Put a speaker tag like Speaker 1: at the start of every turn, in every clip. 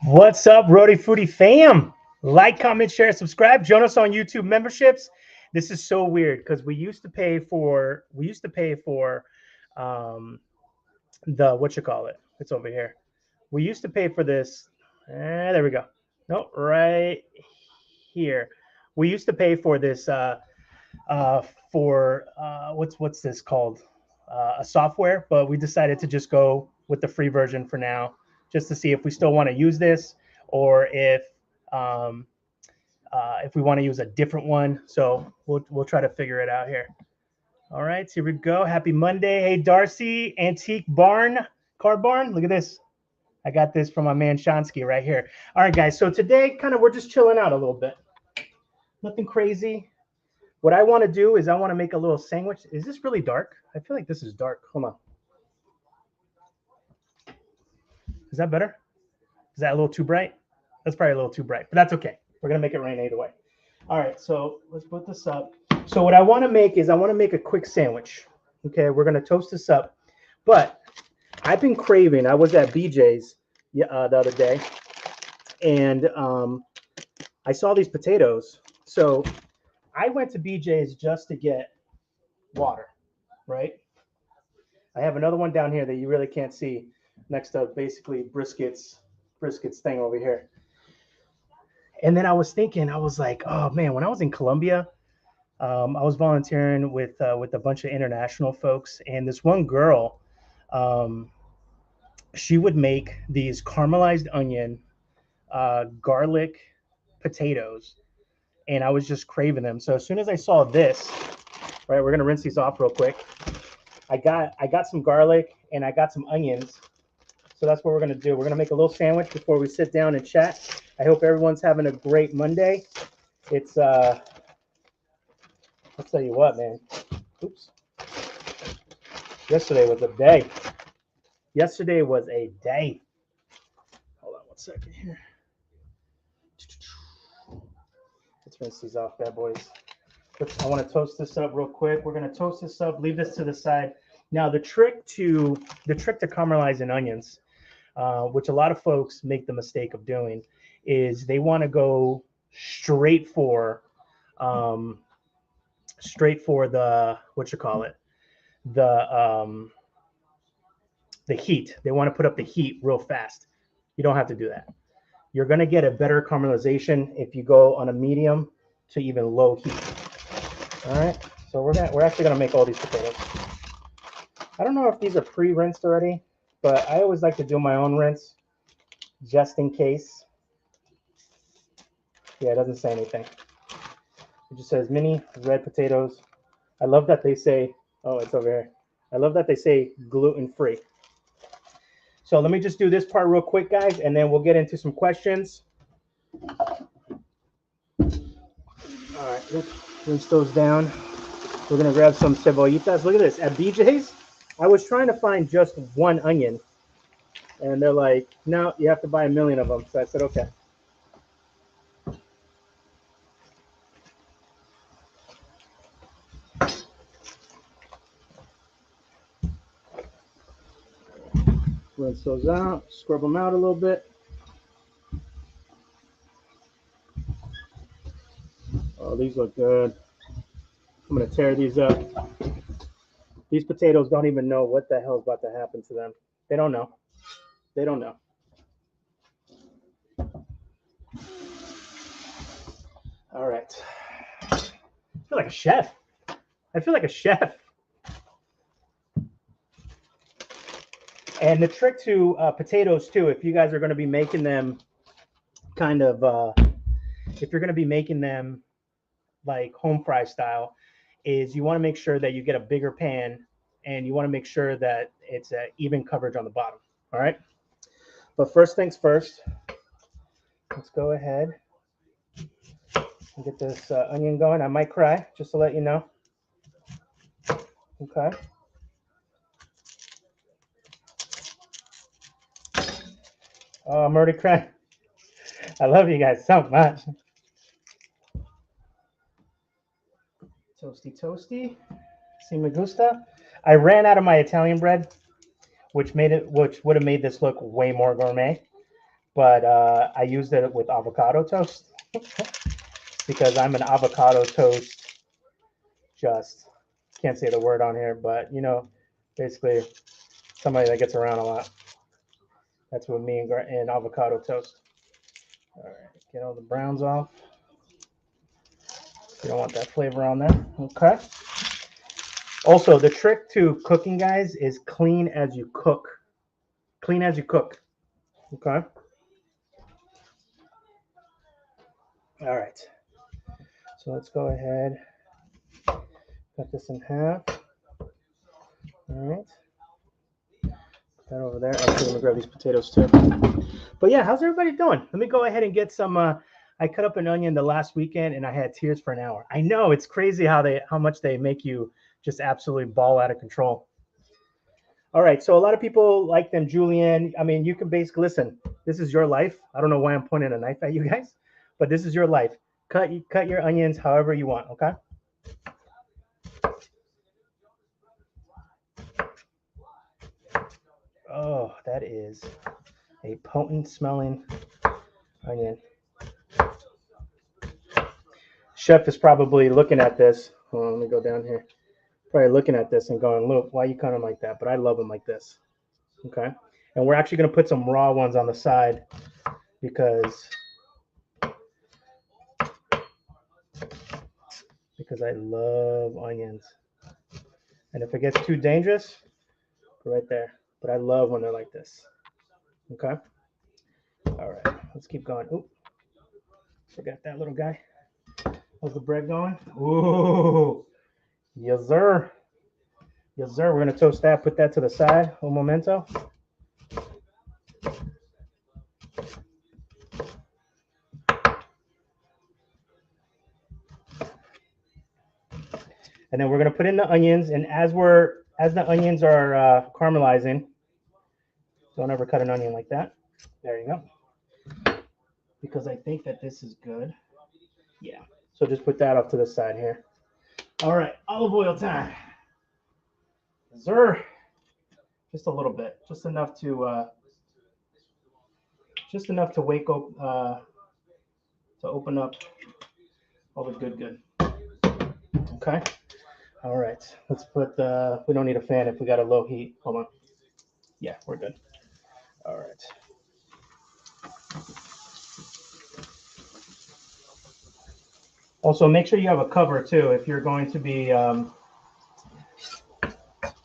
Speaker 1: What's up, RHODE Foody fam? Like, comment, share, subscribe. Join us on YouTube memberships. This is so weird because we used to pay for the what you call it. It's over here. We used to pay for this. There we go. No, right here. We used to pay for this for what's this called? A software, but we decided to just go with the free version for now, just to see if we still want to use this or if we want to use a different one. So we'll try to figure it out here. All right, so here we go. Happy Monday. Hey, Darcy, Antique Car Barn. Look at this. I got this from my man Shansky right here. All right, guys. So today, we're just chilling out a little bit. Nothing crazy. What I want to do is I want to make a little sandwich. Is this really dark? I feel like this is dark. Hold on. Is that better? Is that a little too bright? That's probably a little too bright, but that's okay. We're going to make it rain either way. All right, so let's put this up. So what I want to make is I want to make a quick sandwich. Okay, we're going to toast this up. But I've been craving. I was at BJ's the other day, and I saw these potatoes. So I went to BJ's just to get water, right? I have another one down here that you really can't see next to basically brisket's thing over here. And then I was thinking, I was like, oh man, when I was in Colombia, I was volunteering with a bunch of international folks, and this one girl, she would make these caramelized onion, garlic potatoes, and I was just craving them. So as soon as I saw this, right, we're gonna rinse these off real quick. I got some garlic and I got some onions. So that's what we're gonna do. We're gonna make a little sandwich before we sit down and chat. I hope everyone's having a great Monday. It's I'll tell you what, man. Oops. Yesterday was a day. Yesterday was a day. Hold on one second here. Let's rinse these off, bad boys. I want to toast this up real quick. We're gonna toast this up, leave this to the side. Now the trick to caramelizing onions, which a lot of folks make the mistake of doing, is they want to go straight for the what you call it, the heat. They want to put up the heat real fast. You don't have to do that. You're gonna get a better caramelization if you go on a medium to even low heat. All right, so we're actually gonna make all these potatoes. I don't know if these are pre-rinsed already, but I always like to do my own rinse just in case. Yeah, it doesn't say anything. It just says mini red potatoes. I love that they say, oh, it's over here. I love that they say gluten-free. So let me just do this part real quick, guys, and then we'll get into some questions. All right, let's rinse those down. We're gonna grab some cebollitas. Look at this. At BJ's, I was trying to find just one onion, and they're like, no, you have to buy 1 million of them. So I said, okay. Rinse those out, scrub them out a little bit. Oh, these look good. I'm gonna tear these up. These potatoes don't even know what the hell is about to happen to them. They don't know. They don't know. All right. I feel like a chef. I feel like a chef. And the trick to potatoes too, if you guys are going to be making them if you're going to be making them like home fry style, is you want to make sure that you get a bigger pan and you want to make sure that it's even coverage on the bottom. All right. But first things first, let's go ahead and get this onion going. I might cry, just to let you know. Okay. Oh, I'm already crying. I love you guys so much. Toasty, toasty. Si me gusta. I ran out of my Italian bread, which would have made this look way more gourmet. but I used it with avocado toast because I'm an avocado toast. Just can't say the word on here, but you know, basically somebody that gets around a lot. That's what me and avocado toast. All right, get all the browns off. You don't want that flavor on there. Okay. Also, the trick to cooking, guys, is clean as you cook. Clean as you cook. Okay. All right. So let's go ahead. Cut this in half. All right. Put that over there. Actually, let me grab these potatoes too. But yeah, how's everybody doing? Let me go ahead and get some. I cut up an onion the last weekend and I had tears for an hour. I know it's crazy how much they make you just absolutely ball out of control. All right, so a lot of people like them, Julian. I mean, you can basically listen. This is your life. I don't know why I'm pointing a knife at you guys, but this is your life. Cut your onions however you want. Okay. Oh, that is a potent smelling onion. Chef is probably looking at this. Hold on, let me go down here. Probably looking at this and going, look, why you cut them like that? But I love them like this. Okay. And we're actually going to put some raw ones on the side because I love onions. And if it gets too dangerous, right there. But I love when they're like this. Okay. All right. Let's keep going. Oop. Forgot that little guy. How's the bread going? Ooh. Yes, sir. Yes, sir. We're going to toast that. Put that to the side. Un momento. And then we're going to put in the onions. And as the onions are caramelizing, don't ever cut an onion like that. There you go. Because I think that this is good. Yeah. So just put that off to the side here. All right. Olive oil time. Sir. Just a little bit. Just enough to wake up, to open up all the good. Okay. All right. Let's put we don't need a fan if we got a low heat. Hold on. Yeah, we're good. All right. Also, make sure you have a cover too if you're going to be. Oh,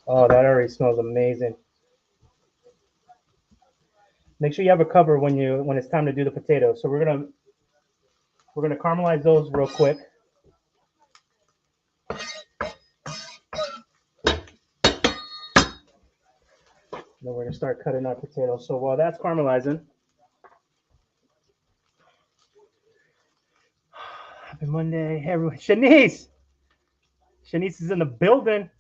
Speaker 1: that already smells amazing. Make sure you have a cover when it's time to do the potatoes. So we're gonna caramelize those real quick. Then we're gonna start cutting our potatoes. So while that's caramelizing, happy Monday, everyone. Shanice is in the building.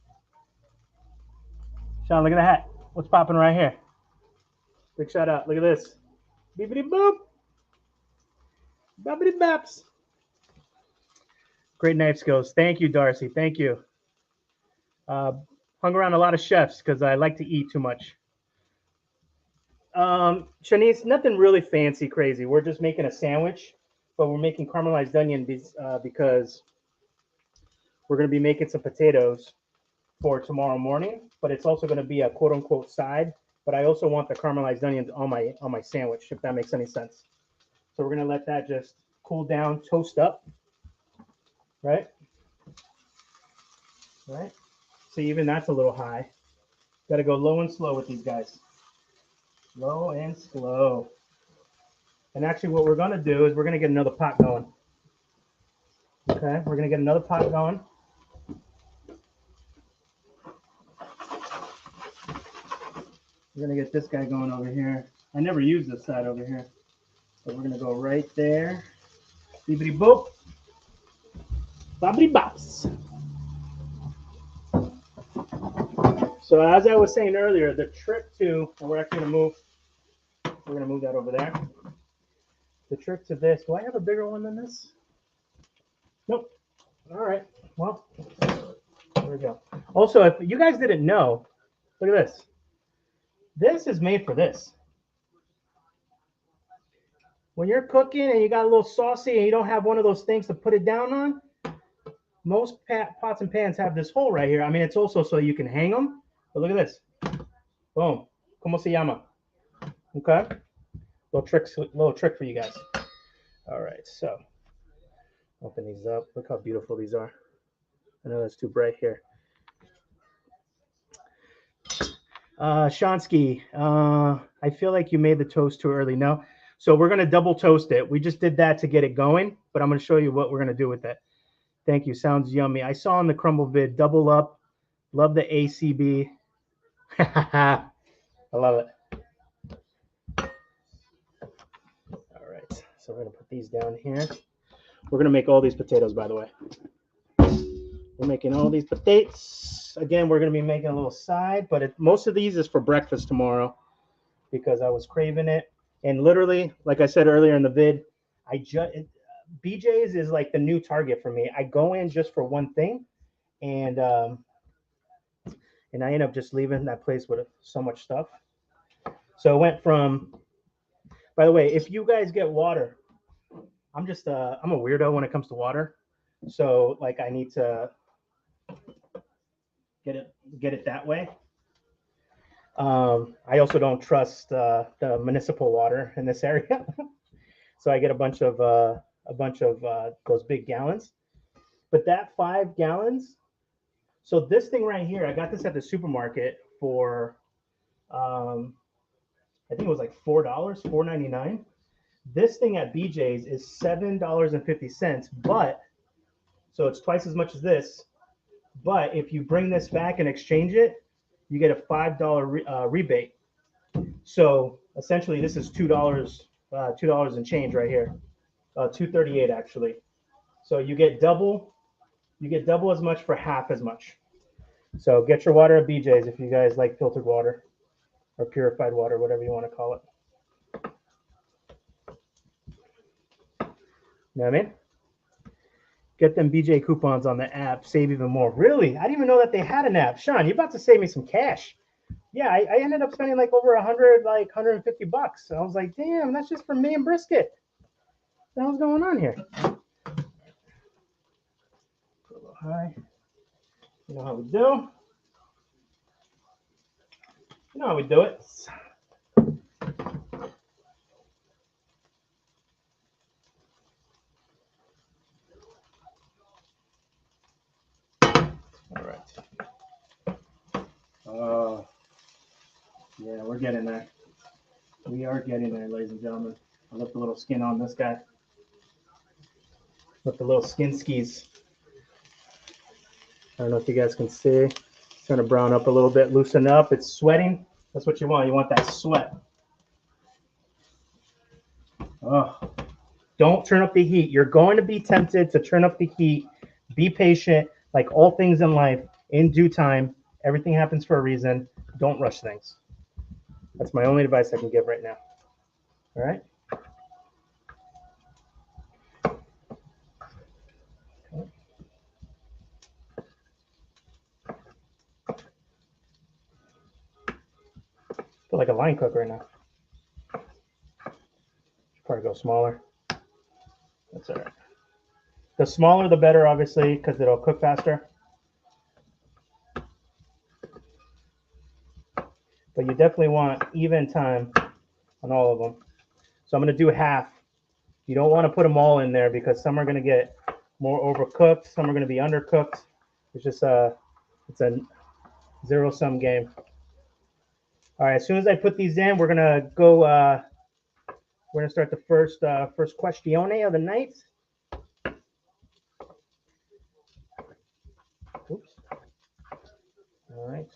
Speaker 1: Sean, look at that. What's popping right here? Big shout out. Look at this. Beepity boop. Boppity baps. Great knife skills. Thank you, Darcy. Thank you. Hung around a lot of chefs because I like to eat too much. Shanice, nothing really fancy, crazy. We're just making a sandwich, but we're making caramelized onion because we're going to be making some potatoes for tomorrow morning. But it's also going to be a quote unquote side. But I also want the caramelized onions on my sandwich, if that makes any sense. So we're going to let that just cool down, toast up, right? Right. So even that's a little high. Got to go low and slow with these guys. Low and slow. And actually what we're going to do is we're going to get another pot going. Okay, we're going to get another pot going. We're going to get this guy going over here. I never use this side over here. So we're going to go right there. Beepity boop. Bobbity bops. So as I was saying earlier, the trick to, and we're actually going to move that over there. The trick to this, do I have a bigger one than this? Nope. All right. Well, there we go. Also, if you guys didn't know, look at this. This is made for this. when you're cooking and you got a little saucy and you don't have one of those things to put it down on, most pots and pans have this hole right here. I mean, it's also so you can hang them. But look at this. Boom. Como se llama? Okay. Little trick for you guys. All right. So open these up. Look how beautiful these are. I know that's too bright here. Shansky, I feel like you made the toast too early. No. So we're going to double toast it. We just did that to get it going, but I'm going to show you what we're going to do with it. Thank you. Sounds yummy. I saw in the crumble vid, double up. Love the ACB. I love it. All right. So we're going to put these down here. We're going to make all these potatoes, by the way. We're making all these potatoes. Again, we're going to be making a little side, but most of these is for breakfast tomorrow because I was craving it. And literally, like I said earlier in the vid, BJ's is like the new target for me. I go in just for one thing, and I end up just leaving that place with so much stuff. So it went from, by the way, if you guys get water, I'm a weirdo when it comes to water. So like I need to get it that way. I also don't trust the municipal water in this area. So I get a bunch of those big gallons. But that 5 gallons, so this thing right here, I got this at the supermarket for I think it was like $4, $4.99. This thing at BJ's is $7.50, but so it's twice as much as this. But if you bring this back and exchange it, you get a $5 rebate. So essentially, this is $2 and change right here, $2.38 actually. So you get double as much for half as much. So get your water at BJ's if you guys like filtered water or purified water, whatever you want to call it. You know what I mean? Get them BJ coupons on the app, save even more. Really? I didn't even know that they had an app. Sean, you're about to save me some cash. Yeah, I ended up spending like over $150. I was like, damn, that's just for me and brisket. What the hell's going on here? Put a little high. You know how we do. You know how we do it. All right. Oh, yeah, we're getting there. We are getting there, ladies and gentlemen. I left a little skin on this guy. Left the little skin skis. I don't know if you guys can see. It's trying to brown up a little bit, loosen up. It's sweating. That's what you want. You want that sweat. Oh, don't turn up the heat. You're going to be tempted to turn up the heat. Be patient. Like all things in life, in due time, everything happens for a reason. Don't rush things. That's my only advice I can give right now. All right? Feel like a line cook right now. Should probably go smaller. That's all right. The smaller, the better, obviously, because it'll cook faster. But you definitely want even time on all of them. So I'm going to do half. You don't want to put them all in there because some are going to get more overcooked. Some are going to be undercooked. It's just it's a zero-sum game. All right, as soon as I put these in, we're going to go, we're going to start the first questione of the night. Oops. All right.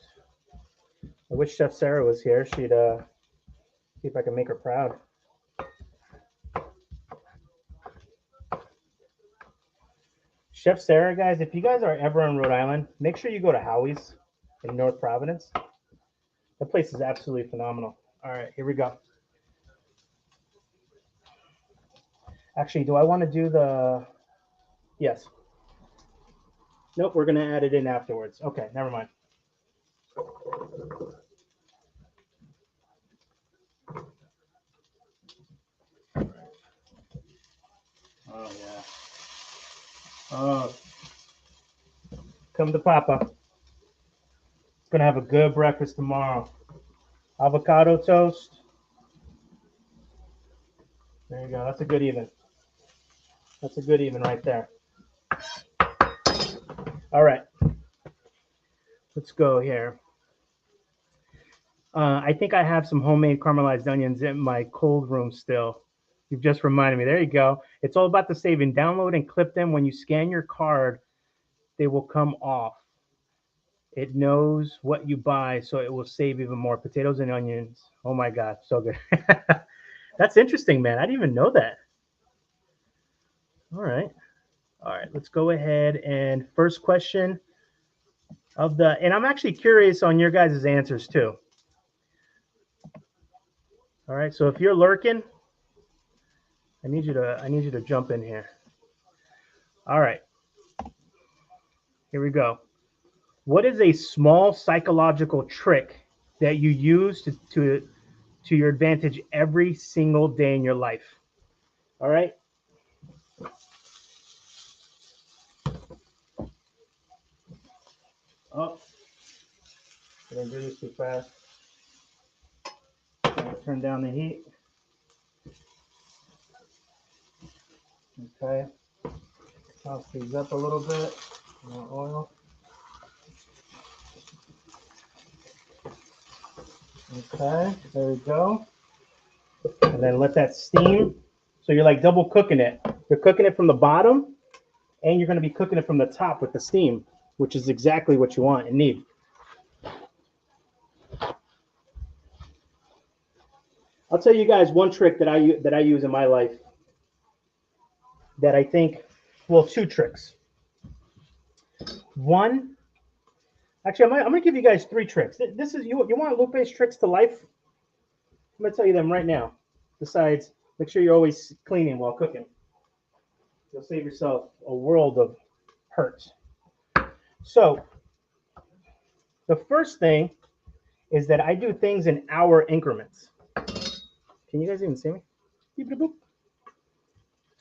Speaker 1: I wish Chef Sarah was here. She'd see if I can make her proud. Chef Sarah, guys, if you guys are ever in Rhode Island, make sure you go to Howie's in North Providence. That place is absolutely phenomenal. All right, here we go. Actually, do I want to do the... Yes. Nope, we're going to add it in afterwards. Okay, never mind. Oh, yeah. Oh, come to Papa. It's going to have a good breakfast tomorrow. Avocado toast. There you go. That's a good even. That's a good even right there. All right. Let's go here. I think I have some homemade caramelized onions in my cold room still. You've just reminded me. There you go. It's all about the saving. Download and clip them. When you scan your card, they will come off. It knows what you buy, so it will save even more. Potatoes and onions. Oh my God, so good. That's interesting, man. I didn't even know that. All right. All right, let's go ahead and first question of the, and I'm actually curious on your guys' answers too. All right, so if you're lurking, I need you to jump in here. All right. Here we go. What is a small psychological trick that you use to your advantage every single day in your life? All right. Oh, I didn't do this too fast. Turn down the heat. Okay. Toss these up a little bit. More oil. Okay, there we go. And then let that steam. So you're like double cooking it. You're cooking it from the bottom, and you're going to be cooking it from the top with the steam, which is exactly what you want and need. I'll tell you guys one trick that I use in my life that I think, well, two tricks. One, actually, I'm going to give you guys three tricks. This is, you want Lupe's tricks to life? I'm going to tell you them right now. Besides, make sure you're always cleaning while cooking. You'll save yourself a world of hurt. So the first thing is that I do things in hour increments. Can you guys even see me?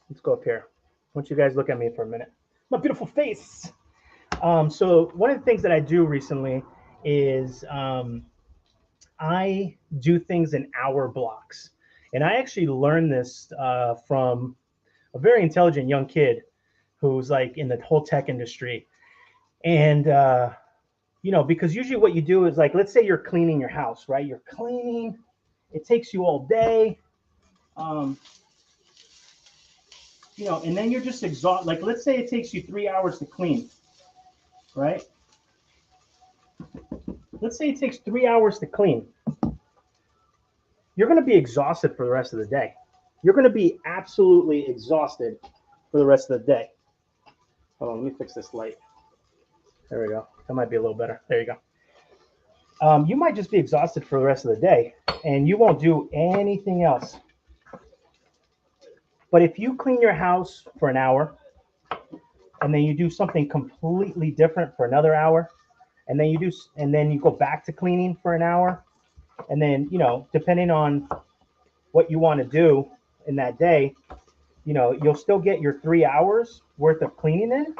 Speaker 1: Let's go up here. I want you guys to look at me for a minute. My beautiful face. So one of the things that I do recently is I do things in hour blocks. And I actually learned this from a very intelligent young kid who's like in the whole tech industry. And, you know, because usually what you do is like, let's say you're cleaning your house, right? You're cleaning. It takes you all day. You know, and then you're just exhausted. Like, let's say it takes you 3 hours to clean, right? Let's say it takes 3 hours to clean. You're going to be exhausted for the rest of the day. You're going to be absolutely exhausted for the rest of the day. Hold on, let me fix this light. There we go. That might be a little better. There you go. You might just be exhausted for the rest of the day, and you won't do anything else. But if you clean your house for an hour, and then you do something completely different for another hour, and then you go back to cleaning for an hour, and then, you know, depending on what you want to do in that day, you know, you'll still get your 3 hours worth of cleaning in,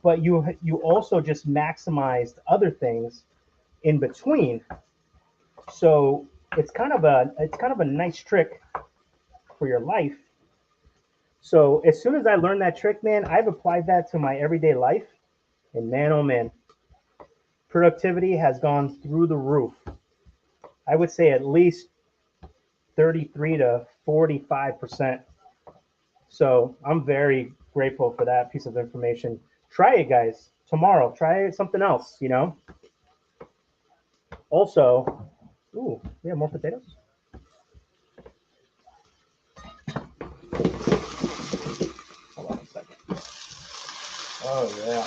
Speaker 1: but you also just maximized other things in between. So it's kind of a nice trick for your life. So as soon as I learned that trick, man, I've applied that to my everyday life, and man, oh man, productivity has gone through the roof. I would say at least 33 to 45%. So I'm very grateful for that piece of information. Try it, guys. Tomorrow, try something else, you know. Also, ooh, we have more potatoes. Hold on a second. Oh, yeah.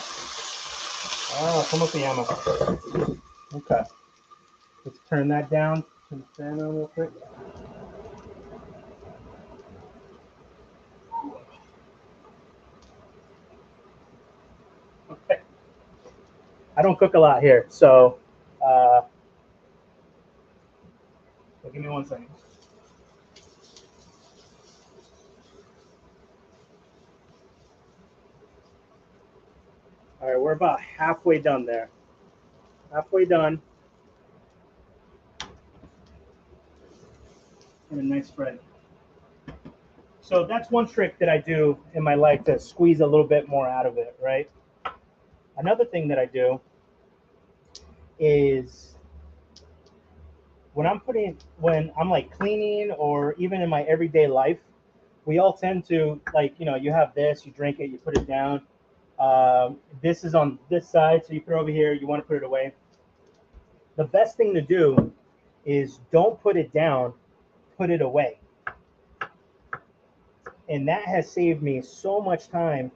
Speaker 1: Oh, ¿cómo se llama? Okay. Let's turn that down. Turn the fan on real quick. Okay. I don't cook a lot here, so give me 1 second. All right, we're about halfway done there. Halfway done. And a nice spread. So that's one trick that I do in my life to squeeze a little bit more out of it, right? Another thing that I do is when I'm like cleaning or even in my everyday life, we all tend to, like, you know, you have this, you drink it, you put it down. This is on this side, so you put it over here, you want to put it away. The best thing to do is don't put it down, put it away. And that has saved me so much time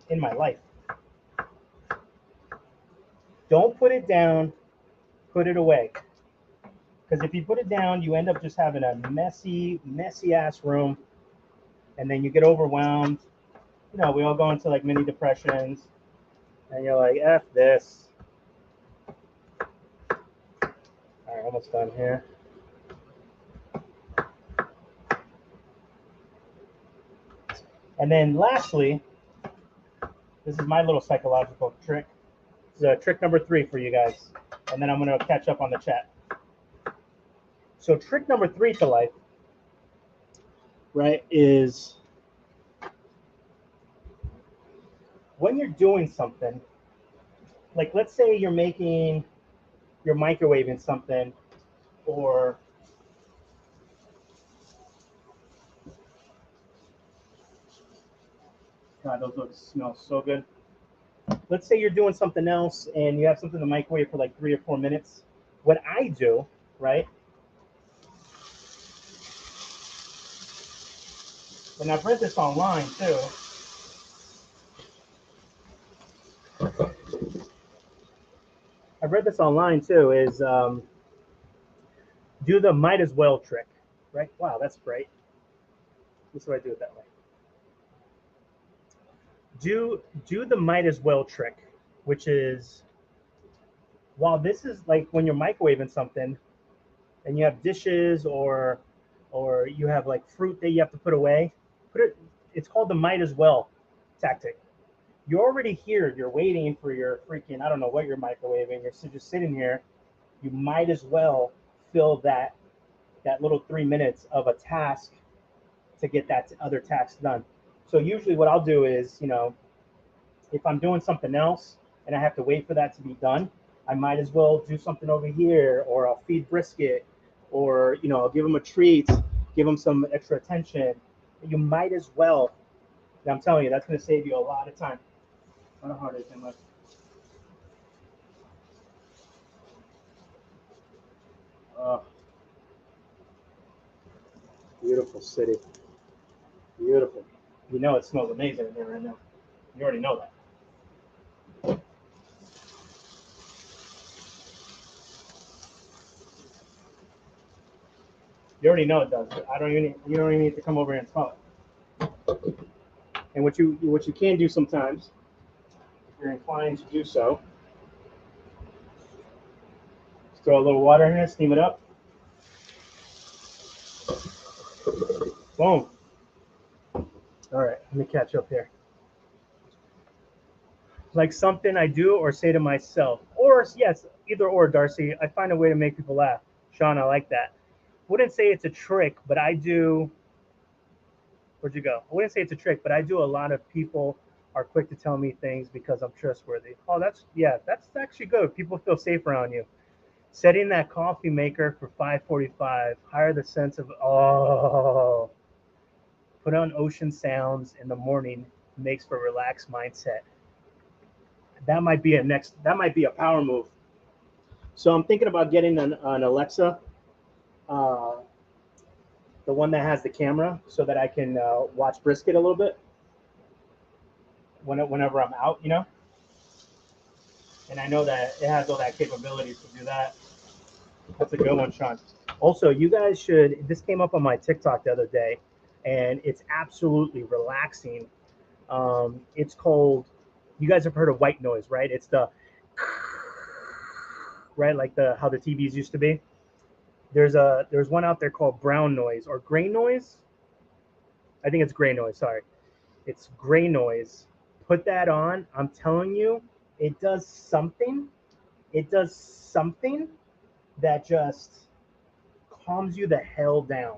Speaker 1: in my life. Don't put it down, put it away. Because if you put it down, you end up just having a messy ass room, and then you get overwhelmed. You know, we all go into like mini depressions, and you're like, F this. All right, almost done here. And then lastly, this is my little psychological trick. This is trick number 3 for you guys. And then I'm going to catch up on the chat. So trick number 3 to life, right, is when you're doing something, like let's say you're microwaving something, or God, those looks smell so good. Let's say you're doing something else and you have something in the microwave for like 3 or 4 minutes. What I do, right? And I've read this online too. Is do the might as well trick, right? Wow, that's great. This is why I do it that way. Do the might as well trick, which is, while this is like when you're microwaving something and you have dishes or you have like fruit that you have to put away, it's called the might as well tactic. You're already here, you're waiting for your freaking, I don't know what you're microwaving, you're just sitting here, you might as well fill that little 3 minutes of a task to get that other task done. So usually what I'll do is, you know, if I'm doing something else and I have to wait for that to be done, I might as well do something over here, or I'll feed brisket, or, you know, I'll give them a treat, give them some extra attention. You might as well. And I'm telling you, that's going to save you a lot of time. A lot of heartache in life. Beautiful city. Beautiful. You know it smells amazing in here right now. You already know that. You already know it does. You don't even need to come over here and smell it. And what you can do sometimes, if you're inclined to do so, just throw a little water in here, steam it up. Boom. All right, let me catch up here. Like something I do or say to myself, or yes, either or, Darcy. I find a way to make people laugh. Sean, I like that. Wouldn't say it's a trick, but I do. Where'd you go? I wouldn't say it's a trick, but I do a lot of people are quick to tell me things because I'm trustworthy. Oh, that's actually good. People feel safe around you. Setting that coffee maker for 5:45. Higher the sense of Put on ocean sounds in the morning. Makes for a relaxed mindset. That might be a power move. So I'm thinking about getting an Alexa, the one that has the camera, so that I can watch brisket a little bit whenever I'm out, you know. And I know that it has all that capabilities to do that. That's a good one, Sean. Also, you guys should. This came up on my TikTok the other day, and it's absolutely relaxing. It's called. You guys have heard of white noise, right? It's the right, like how the TVs used to be. There's one out there called brown noise or gray noise. I think it's gray noise. Sorry, It's gray noise. Put that on. I'm telling you, it does something. It does something that just calms you the hell down.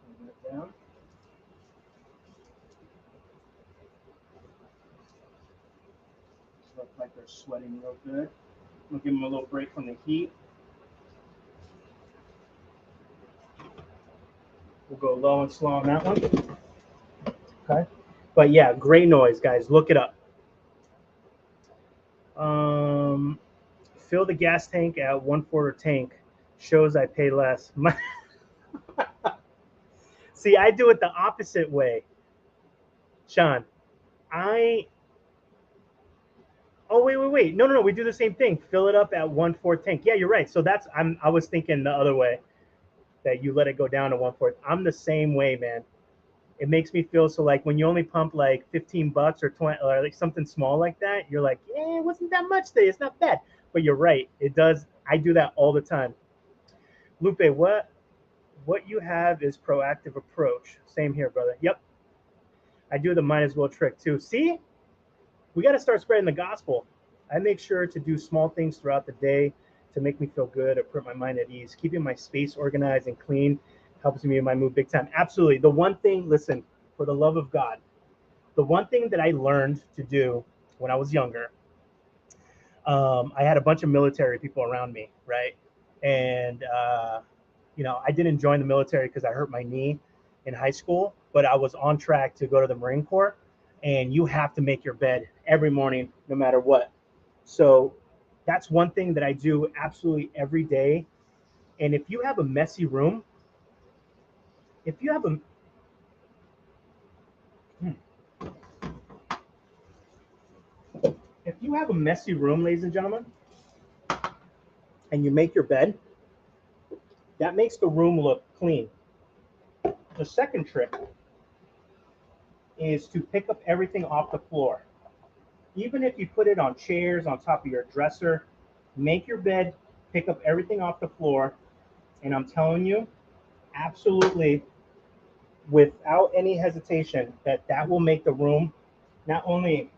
Speaker 1: Turn that down. Look like they're sweating real good. We'll give them a little break from the heat. We'll go low and slow on that one. Okay. But yeah, gray noise, guys. Look it up. Fill the gas tank at 1/4 tank. Shows I pay less. See, I do it the opposite way. Sean, Oh, wait. No. We do the same thing. Fill it up at 1/4 tank. Yeah, you're right. So I was thinking the other way, that you let it go down to 1/4. I'm the same way, man. It makes me feel so, like when you only pump like $15 or 20 or like something small like that, you're like, yeah, it wasn't that much today. It's not bad. But you're right. It does. I do that all the time. Lupe, what you have is proactive approach. Same here, brother. Yep. I do the might as well trick too. See? We got to start spreading the gospel. I make sure to do small things throughout the day to make me feel good or put my mind at ease. Keeping my space organized and clean helps me in my mood big time. Absolutely. The one thing, listen, for the love of God, the one thing that I learned to do when I was younger, I had a bunch of military people around me, right? And, I didn't join the military because I hurt my knee in high school, but I was on track to go to the Marine Corps. And you have to make your bed every morning, no matter what. So that's one thing that I do absolutely every day. And if you have a messy room, if you have a messy room, ladies and gentlemen, and you make your bed, that makes the room look clean. The second trick is to pick up everything off the floor. Even if you put it on chairs on top of your dresser, make your bed, pick up everything off the floor, and I'm telling you, absolutely, without any hesitation, that will make the room not only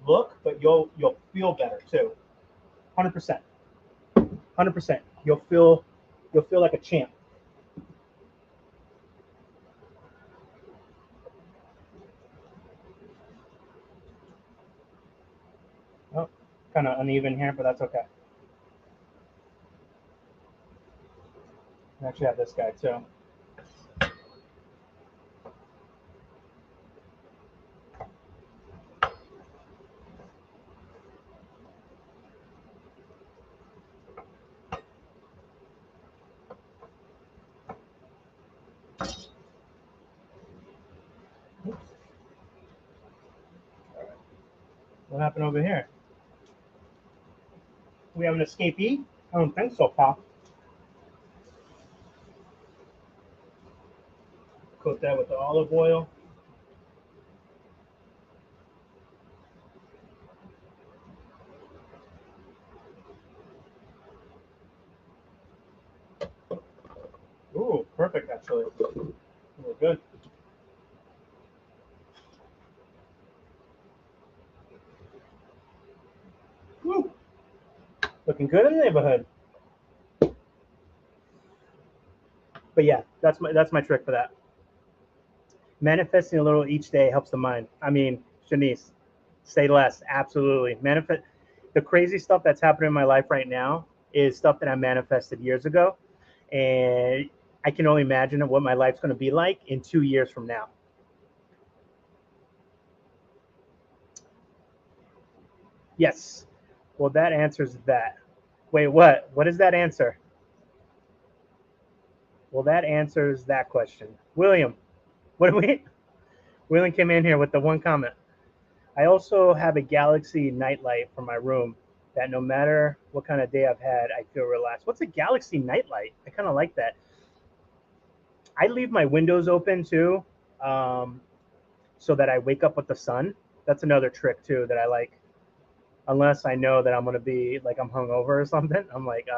Speaker 1: look, but you'll feel better too. 100%. 100%. You'll feel like a champ. Oh, kind of uneven here, but that's okay. I actually have this guy too. What happened over here? We have an escapee? I don't think so, Pop. Coat that with the olive oil. Ooh, perfect, actually. We're good. Woo. Looking good in the neighborhood. But yeah, that's my trick for that. Manifesting a little each day helps the mind. I mean, Shanice, say less. Absolutely. Manifest. The crazy stuff that's happening in my life right now is stuff that I manifested years ago. And I can only imagine what my life's going to be like in 2 years from now. Yes. Well, that answers that. Wait, what? What is that answer? Well, that answers that question. William, what do we? William came in here with the one comment. I also have a Galaxy nightlight for my room that no matter what kind of day I've had, I feel relaxed. What's a Galaxy nightlight? I kind of like that. I leave my windows open too, so that I wake up with the sun. That's another trick too that I like. Unless I know that I'm gonna be like I'm hungover or something, I'm like,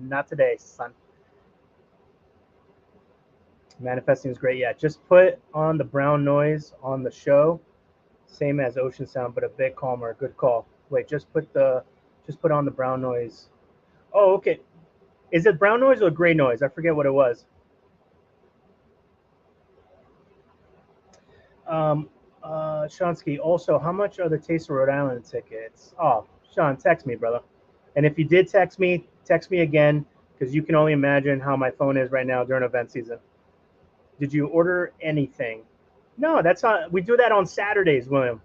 Speaker 1: not today, son. Manifesting is great. Yeah, just put on the brown noise on the show, same as ocean sound, but a bit calmer. Good call. Wait, just put on the brown noise. Oh, okay. Is it brown noise or gray noise? I forget what it was. Shansky, also, how much are the Taste of Rhode Island tickets? Oh, Sean, text me, brother. And if you did text me again, because you can only imagine how my phone is right now during event season. Did you order anything? No, that's not. We do that on Saturdays, William.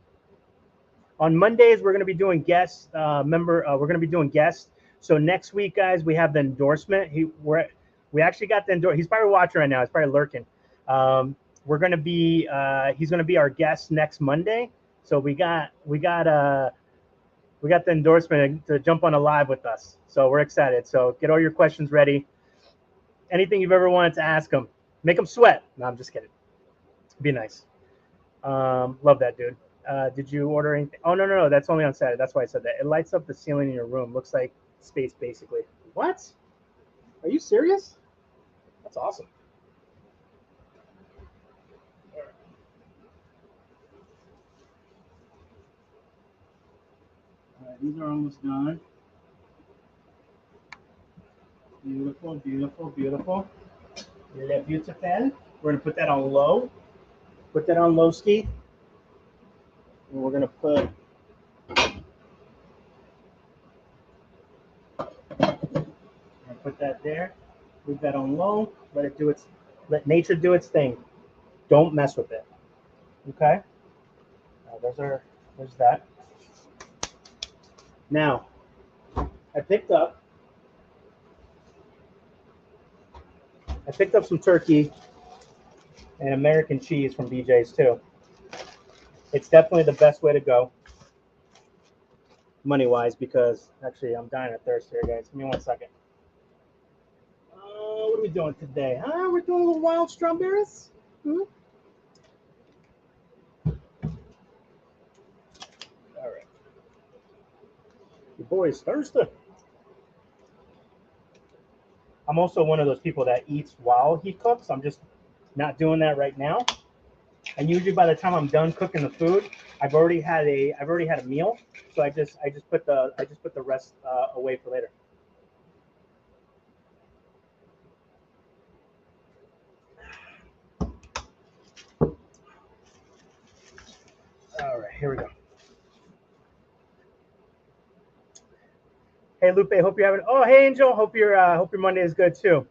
Speaker 1: On Mondays, we're going to be doing guests. We're going to be doing guests. So next week, guys, we have the endorsement. We actually got the endorsement. He's probably watching right now. He's probably lurking. We're going to be. He's going to be our guest next Monday. So we got the endorsement to jump on a live with us. So we're excited. So get all your questions ready. Anything you've ever wanted to ask him, make him sweat. No, I'm just kidding. Be nice. Love that, dude. Did you order anything? Oh, no. That's only on Saturday. That's why I said that. It lights up the ceiling in your room. Looks like space, basically. What? Are you serious? That's awesome. All right, these are almost done. Beautiful, beautiful, beautiful. Le beautiful. We're going to put that on low. Put that on low ski. And we're going to put that there. Leave that on low. Let nature do its thing. Don't mess with it. Okay? There's that. Now, I picked up some turkey and American cheese from BJ's too. It's definitely the best way to go, money-wise, because actually I'm dying of thirst here, guys. Give me 1 second. What are we doing today? We're doing a little wild strawberries. All right. Your boy is thirsty. I'm also one of those people that eats while he cooks. I'm just not doing that right now. And usually by the time I'm done cooking the food, I've already had a meal. So I just put the rest away for later. All right, here we go. Hey Lupe, hope you're having. Oh, hey Angel, hope your Monday is good too.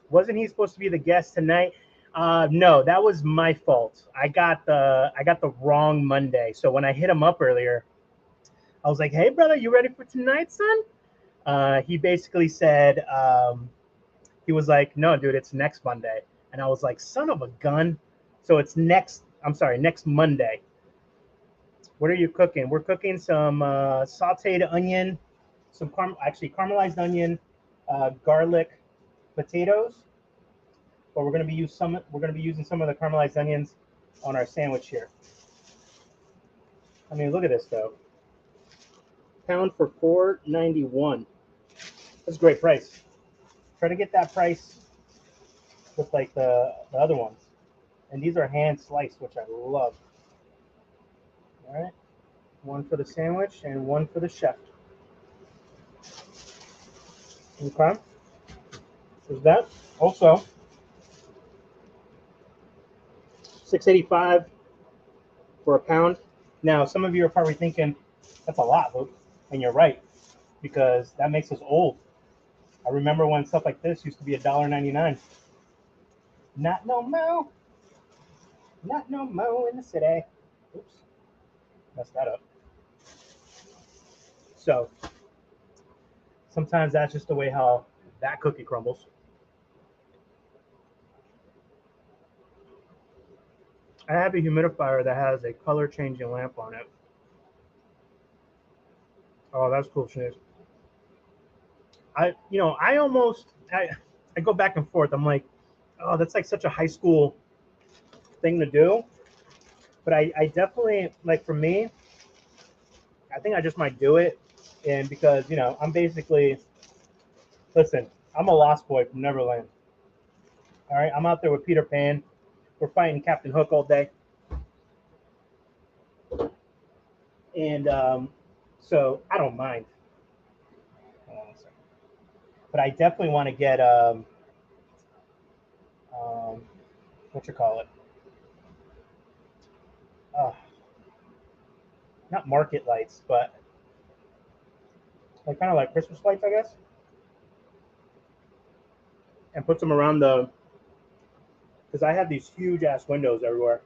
Speaker 1: Wasn't he supposed to be the guest tonight? No, that was my fault. I got the wrong Monday. So when I hit him up earlier, I was like, "Hey brother, you ready for tonight, son?" He basically said, he was like, "No, dude, it's next Monday." And I was like, "Son of a gun!" So it's next Monday. What are you cooking? We're cooking some sautéed onion, some caramelized onion, garlic, potatoes. But we're going to be using some of the caramelized onions on our sandwich here. I mean, look at this though. Pound for $4.91. That's a great price. Try to get that price with like the other ones. And these are hand sliced, which I love. All right. One for the sandwich and one for the chef. Okay. There's that. Also, $6.85 for a pound. Now, some of you are probably thinking, that's a lot, Luke. And you're right, because that makes us old. I remember when stuff like this used to be $1.99. Not no mo. Not no mo in the city. Oops. Messed that up. So, sometimes that's just the way how that cookie crumbles. I have a humidifier that has a color changing lamp on it. Oh, that's cool, Shanice. I go back and forth. I'm like, oh, that's like such a high school thing to do. But I definitely, like, for me, I think I just might do it. And because, you know, I'm basically, listen, I'm a lost boy from Neverland. All right, I'm out there with Peter Pan. We're fighting Captain Hook all day. And so I don't mind. Hold on a second. But I definitely want to get, what you call it? Not market lights, but like kind of like Christmas lights, I guess. And put them around the, because I have these huge ass windows everywhere.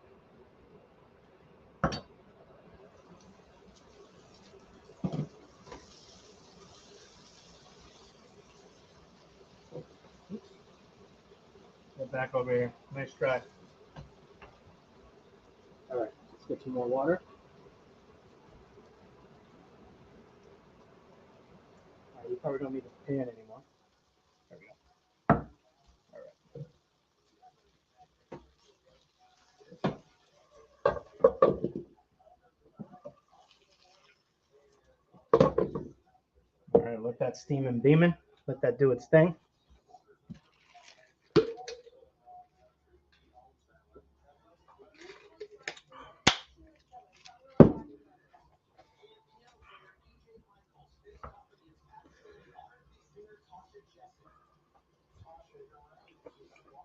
Speaker 1: Get back over here. Nice try. All right, let's get some more water. All right, we probably don't need the pan anymore. There we go. All right, let that steam and beaming. Let that do its thing.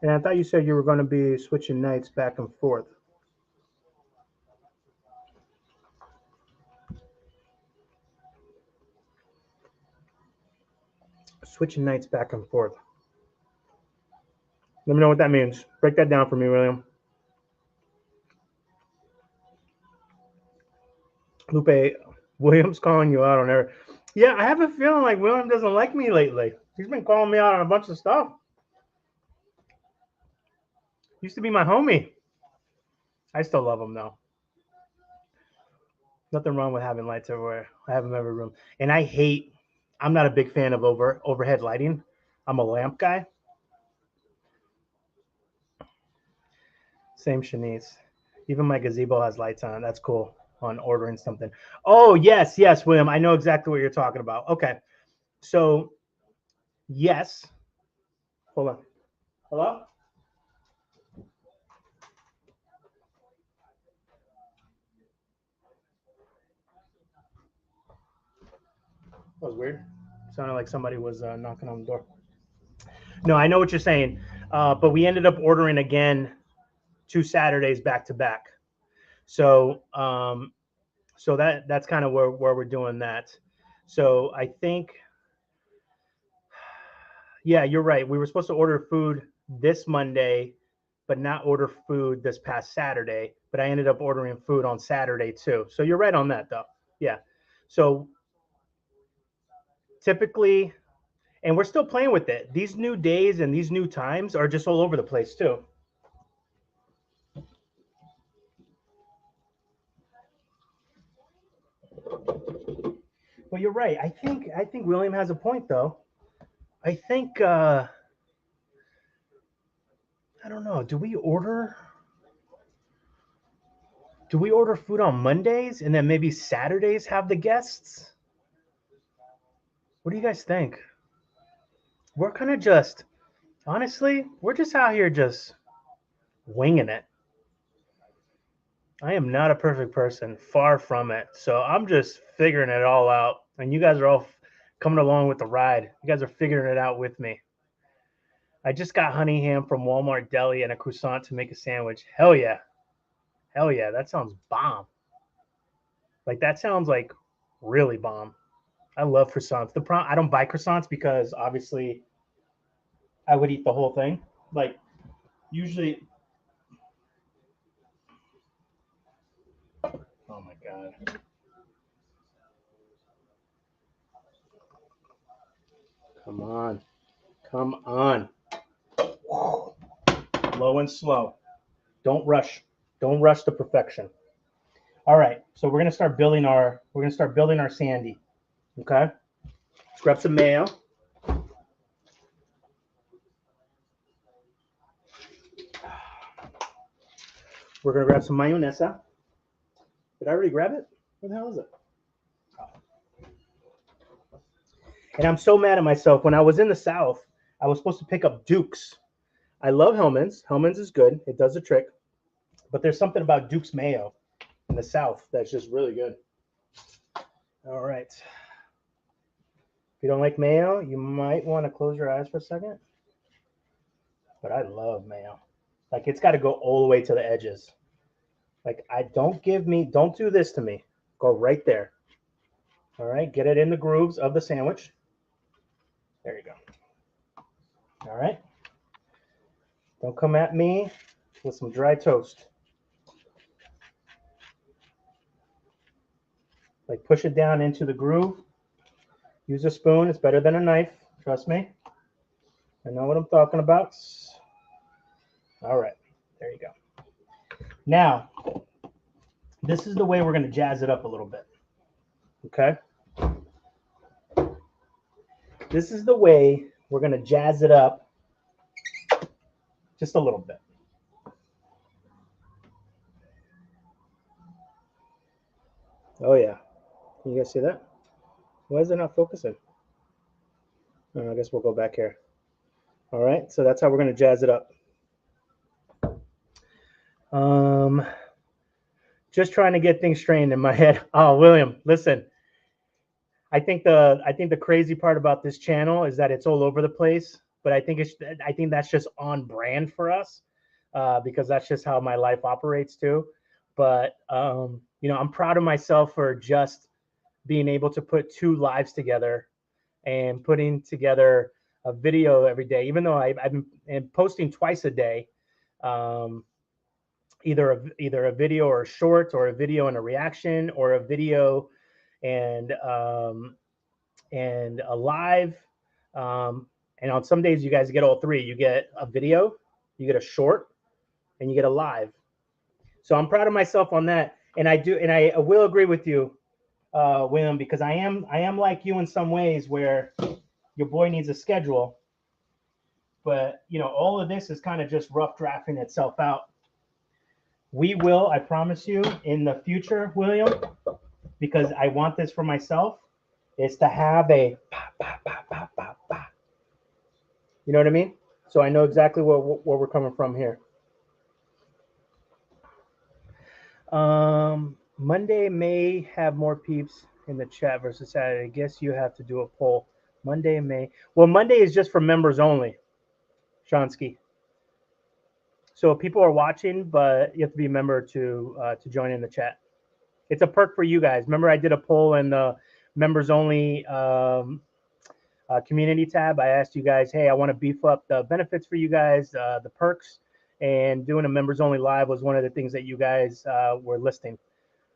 Speaker 1: And I thought you said you were going to be switching nights back and forth. Switching nights back and forth. Let me know what that means. Break that down for me, William. Lupe, William's calling you out on there. Yeah, I have a feeling like William doesn't like me lately. He's been calling me out on a bunch of stuff. Used to be my homie. I still love him though. Nothing wrong with having lights everywhere. I have them every room. And I'm not a big fan of overhead lighting. I'm a lamp guy. Same Shanice. Even my gazebo has lights on it. That's cool. On ordering something. Oh, yes, William. I know exactly what you're talking about. Okay. So, yes. Hold on. Hello? That was weird. Sounded like somebody was knocking on the door. No, I know what you're saying. But we ended up ordering again 2 Saturdays back to back. So, so that's kind of where we're doing that. So I think, yeah, you're right. We were supposed to order food this Monday, but not order food this past Saturday. But I ended up ordering food on Saturday too. So you're right on that, though. Yeah. So typically, and we're still playing with it. These new days and these new times are just all over the place too. Well, you're right. I think William has a point though. I think I don't know. Do we order food on Mondays and then maybe Saturdays have the guests? What do you guys think? We're kind of just, honestly, we're just out here just winging it. I am not a perfect person, far from it. So I'm just figuring it all out. And you guys are all coming along with the ride. You guys are figuring it out with me. I just got honey ham from Walmart Deli and a croissant to make a sandwich. Hell yeah. Hell yeah. That sounds bomb. Like, that sounds like really bomb. I love croissants. I don't buy croissants because obviously I would eat the whole thing. Like, usually. Oh my God. Come on. Come on. Low and slow. Don't rush. Don't rush to perfection. All right. So we're gonna start building our sandy. Okay. Let's grab some mayo. We're gonna grab some mayonesa. Did I already grab it? Where the hell is it? And I'm so mad at myself. When I was in the South, I was supposed to pick up Duke's. I love Hellman's. Hellman's is good. It does the trick. But there's something about Duke's mayo in the South that's just really good. All right. If you don't like mayo, you might want to close your eyes for a second. But I love mayo. Like, it's got to go all the way to the edges. Like, don't do this to me. Go right there. All right. Get it in the grooves of the sandwich. There you go. All right. Don't come at me with some dry toast. Like, push it down into the groove. Use a spoon. It's better than a knife. Trust me. I know what I'm talking about. All right. There you go. Now, this is the way we're going to jazz it up a little bit. Okay? This is the way we're going to jazz it up just a little bit. Oh, yeah. Can you guys see that? Why is it not focusing? Oh, I guess we'll go back here. All right. So that's how we're going to jazz it up. Just trying to get things straightened in my head. Oh, William, listen. I think the crazy part about this channel is that it's all over the place, but I think that's just on brand for us, because that's just how my life operates too. But you know, I'm proud of myself for just being able to put 2 lives together and putting together a video every day, even though I've been posting twice a day. Either a video or a short, or a video and a reaction, or a video and a live. And on some days you guys get all 3. You get a video, you get a short, and you get a live. So I'm proud of myself on that. And I will agree with you, William, because I am like you in some ways, where your boy needs a schedule. But you know, all of this is kind of just rough drafting itself out. We will, I promise you, in the future, William, because I want this for myself, is to have a you know what I mean? So I know exactly where we're coming from here. Monday may have more peeps in the chat versus Saturday. I guess you have to do a poll. Monday may. Well, Monday is just for members only, Shansky. So people are watching, but you have to be a member to join in the chat. It's a perk for you guys. Remember, I did a poll in the members only community tab. I asked you guys, hey, I want to beef up the benefits for you guys, the perks, and doing a members only live was one of the things that you guys were listing.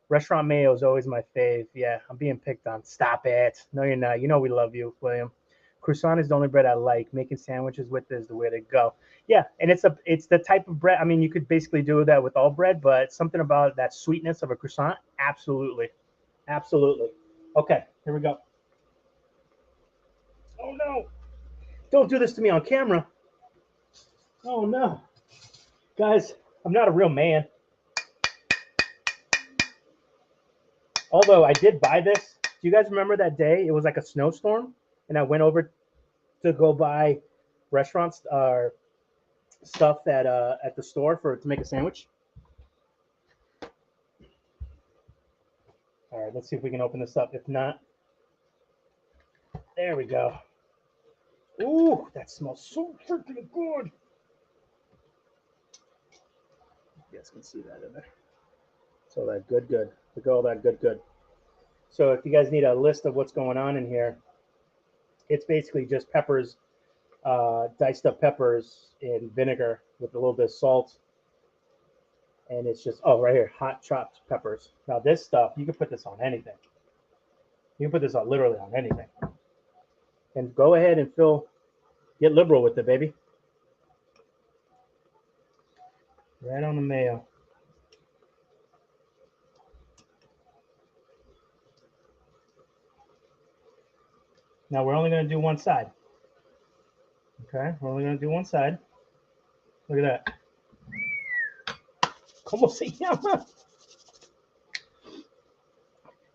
Speaker 1: Restaurant mayo is always my fave. Yeah, I'm being picked on. Stop it. No, you're not. You know we love you, William. Croissant is the only bread I like. Making sandwiches with is the way to go. Yeah, and it's the type of bread. I mean, you could basically do that with all bread, but something about that sweetness of a croissant, absolutely. Absolutely. Okay, here we go. Oh, no. Don't do this to me on camera. Oh, no. Guys, I'm not a real man. Although I did buy this. Do you guys remember that day? It was like a snowstorm, and I went over to go buy restaurants or stuff at the store to make a sandwich. All right, let's see if we can open this up. If not, there we go. Ooh, that smells so freaking good. You guys can see that in there. So that good. Look at all that good. So if you guys need a list of what's going on in here, it's basically just peppers, diced up peppers in vinegar with a little bit of salt. And it's just, oh, right here, hot chopped peppers. Now this stuff, you can put this on anything. You can put this on literally on anything. And go ahead and get liberal with it, baby. Right on the mayo. Now we're only going to do one side. Okay, we're only going to do one side. Look at that. Como se llama?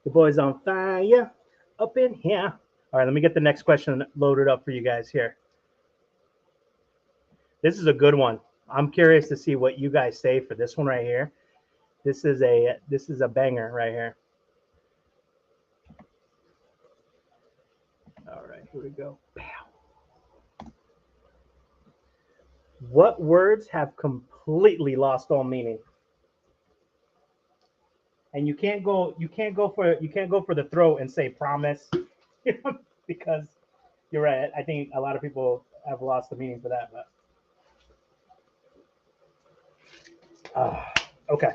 Speaker 1: The boy's on fire up in here. All right, let me get the next question loaded up for you guys here. This is a good one. I'm curious to see what you guys say for this one right here. This is a banger right here. All right, here we go. What words have completely lost all meaning? And you can't go for the throat and say promise, because you're right. I think a lot of people have lost the meaning for that. But okay.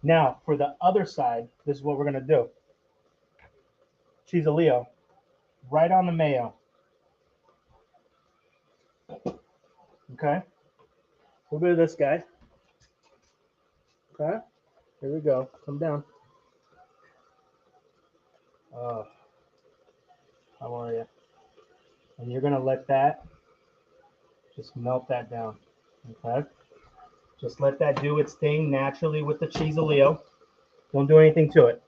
Speaker 1: Now for the other side, this is what we're gonna do. Cheese a Leo, right on the mayo. Okay. A little bit of this guy. Okay. Here we go. Come down. Oh, how are you? And you're gonna let that just melt that down. Okay. Just let that do its thing naturally with the cheese a Leo. Don't do anything to it.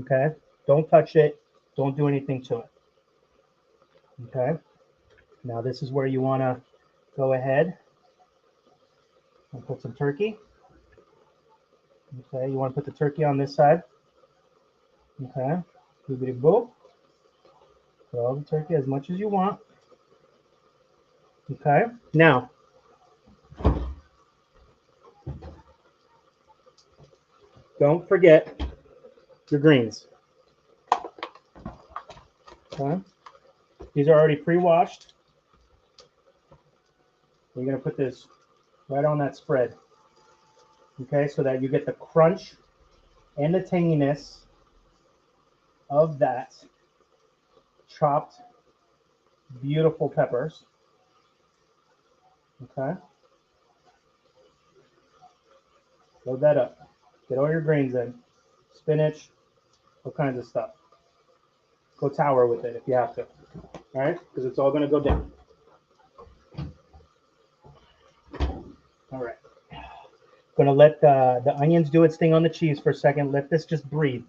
Speaker 1: Okay. Don't touch it. Don't do anything to it. Okay. Now this is where you want to go ahead and put some turkey. Okay. You want to put the turkey on this side. Okay. Boop boop. Put all the turkey as much as you want. Okay. Now, don't forget your greens. Okay. These are already pre-washed. You're going to put this right on that spread. Okay, so that you get the crunch and the tanginess of that chopped, beautiful peppers. Okay. Load that up. Get all your greens in. Spinach, all kinds of stuff. Go tower with it if you have to. All right, because it's all going to go down. All right. Going to let the onions do its thing on the cheese for a second. Let this just breathe.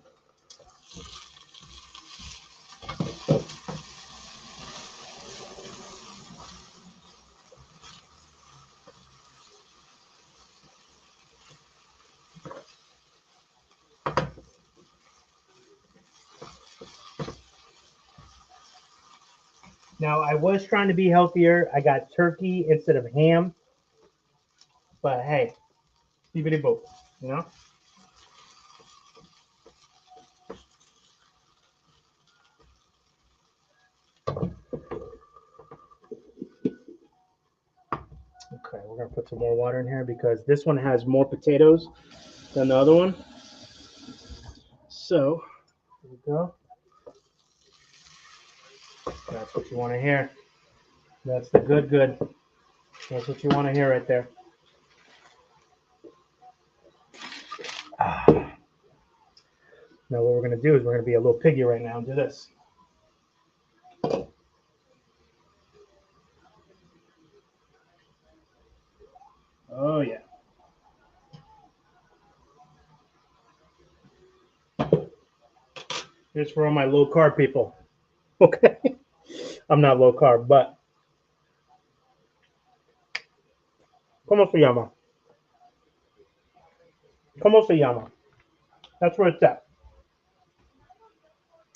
Speaker 1: Now, I was trying to be healthier. I got turkey instead of ham. But hey, bibbidi boop, you know? Okay, we're going to put some more water in here because this one has more potatoes than the other one. So, here we go. That's what you want to hear. That's the good. That's what you want to hear right there. Now what we're going to do is we're going to be a little piggy right now and do this. Oh, yeah. Here's for all my low carb people. Okay. I'm not low carb, but ¿cómo se llama? ¿Cómo se llama? That's where it's at.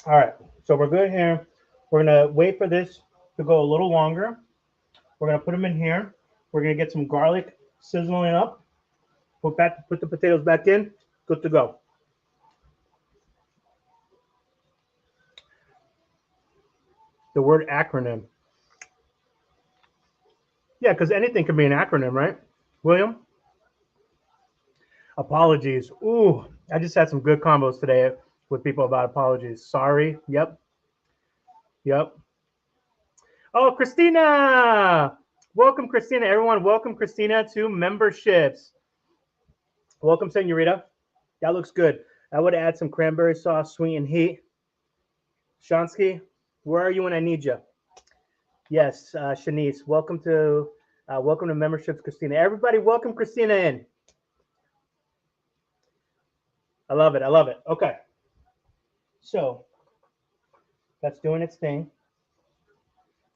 Speaker 1: All right. So we're good here. We're going to wait for this to go a little longer. We're going to put them in here. We're going to get some garlic sizzling up. Put the potatoes back in. Good to go. The word acronym. Yeah, because anything can be an acronym, right, William? Apologies. Ooh, I just had some good combos today with people about apologies. Sorry. Yep. Oh, Christina. Welcome, Christina. Everyone, welcome, Christina, to memberships. Welcome, Senorita. That looks good. I would add some cranberry sauce, sweet and heat. Shansky, where are you when I need you? Yes, Shanice. Welcome to memberships, Christina. Everybody, welcome Christina in. I love it. Okay. So that's doing its thing.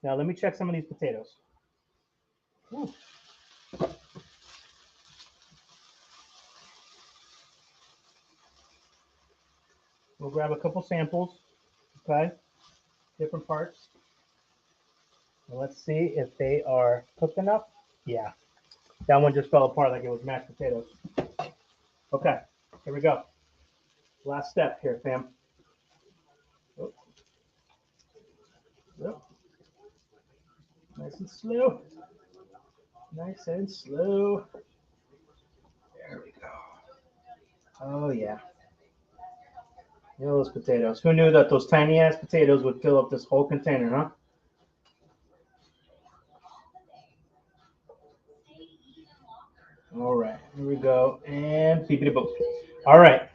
Speaker 1: Now let me check some of these potatoes. Ooh. We'll grab a couple samples, okay? Different parts. And let's see if they are cooked enough. Yeah, that one just fell apart like it was mashed potatoes. Okay, here we go. Last step here, fam. Oh. Oh. Nice and slow. Nice and slow. There we go. Oh, yeah. Look at those potatoes. Who knew that those tiny ass potatoes would fill up this whole container, huh? All right, here we go. And beepity boop. All right.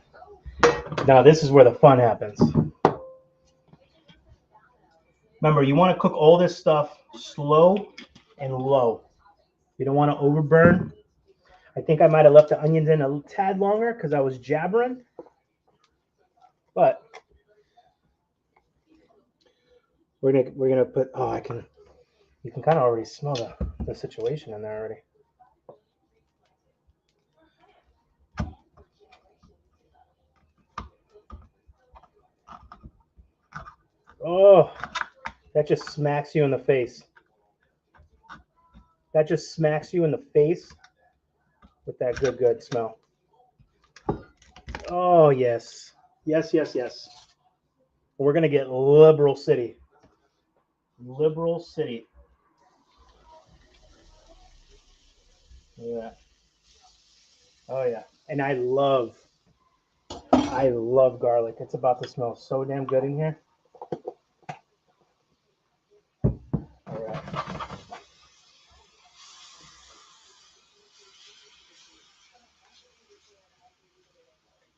Speaker 1: Now this is where the fun happens. Remember, you want to cook all this stuff slow and low. You don't want to overburn. I think I might have left the onions in a tad longer because I was jabbering. But we're gonna put, oh, you can kind of already smell the situation in there already. Oh, that just smacks you in the face. That just smacks you in the face with that good smell. Oh, yes. Yes, yes, yes. We're going to get Liberal City. Liberal City. Look at that. Oh, yeah. And I love garlic. It's about to smell so damn good in here. All right.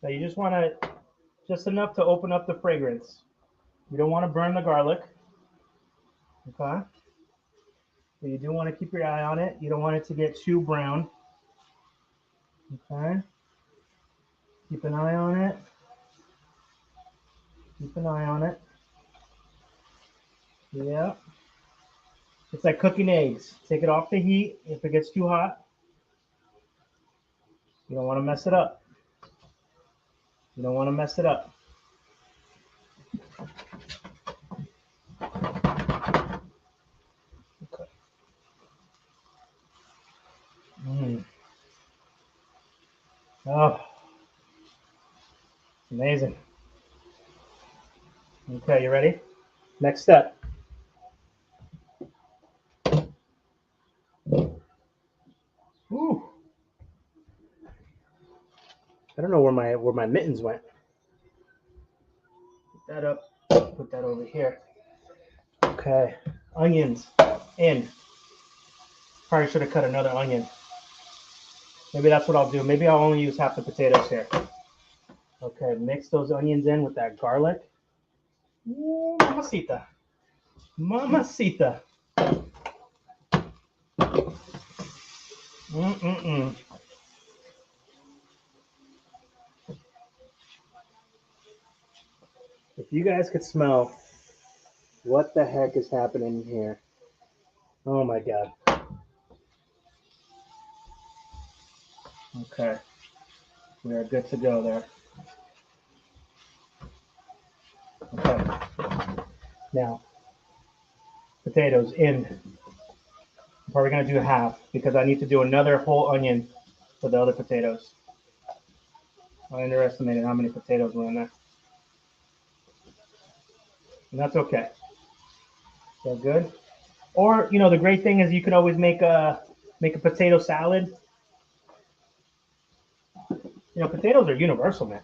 Speaker 1: Now you just want to, just enough to open up the fragrance. You don't want to burn the garlic. Okay. But you do want to keep your eye on it. You don't want it to get too brown. Okay. Keep an eye on it. Keep an eye on it. Yeah. It's like cooking eggs. Take it off the heat if it gets too hot. You don't want to mess it up. You don't want to mess it up. Okay. Oh, amazing. Okay, you ready? Next step. Ooh. I don't know where my mittens went. Put that up. Put that over here. Okay. Onions in. Probably should have cut another onion. Maybe that's what I'll do. Maybe I'll only use half the potatoes here. Okay, mix those onions in with that garlic. Ooh, mamacita. Mamacita. Mm-mm-mm. If you guys could smell what the heck is happening here. Oh my God. Okay. We are good to go there. Okay. Now, potatoes in. I'm probably going to do half because I need to do another whole onion for the other potatoes. I underestimated how many potatoes were in there. And that's okay. So good. Or, you know, the great thing is you could always make a potato salad. You know, potatoes are universal, man.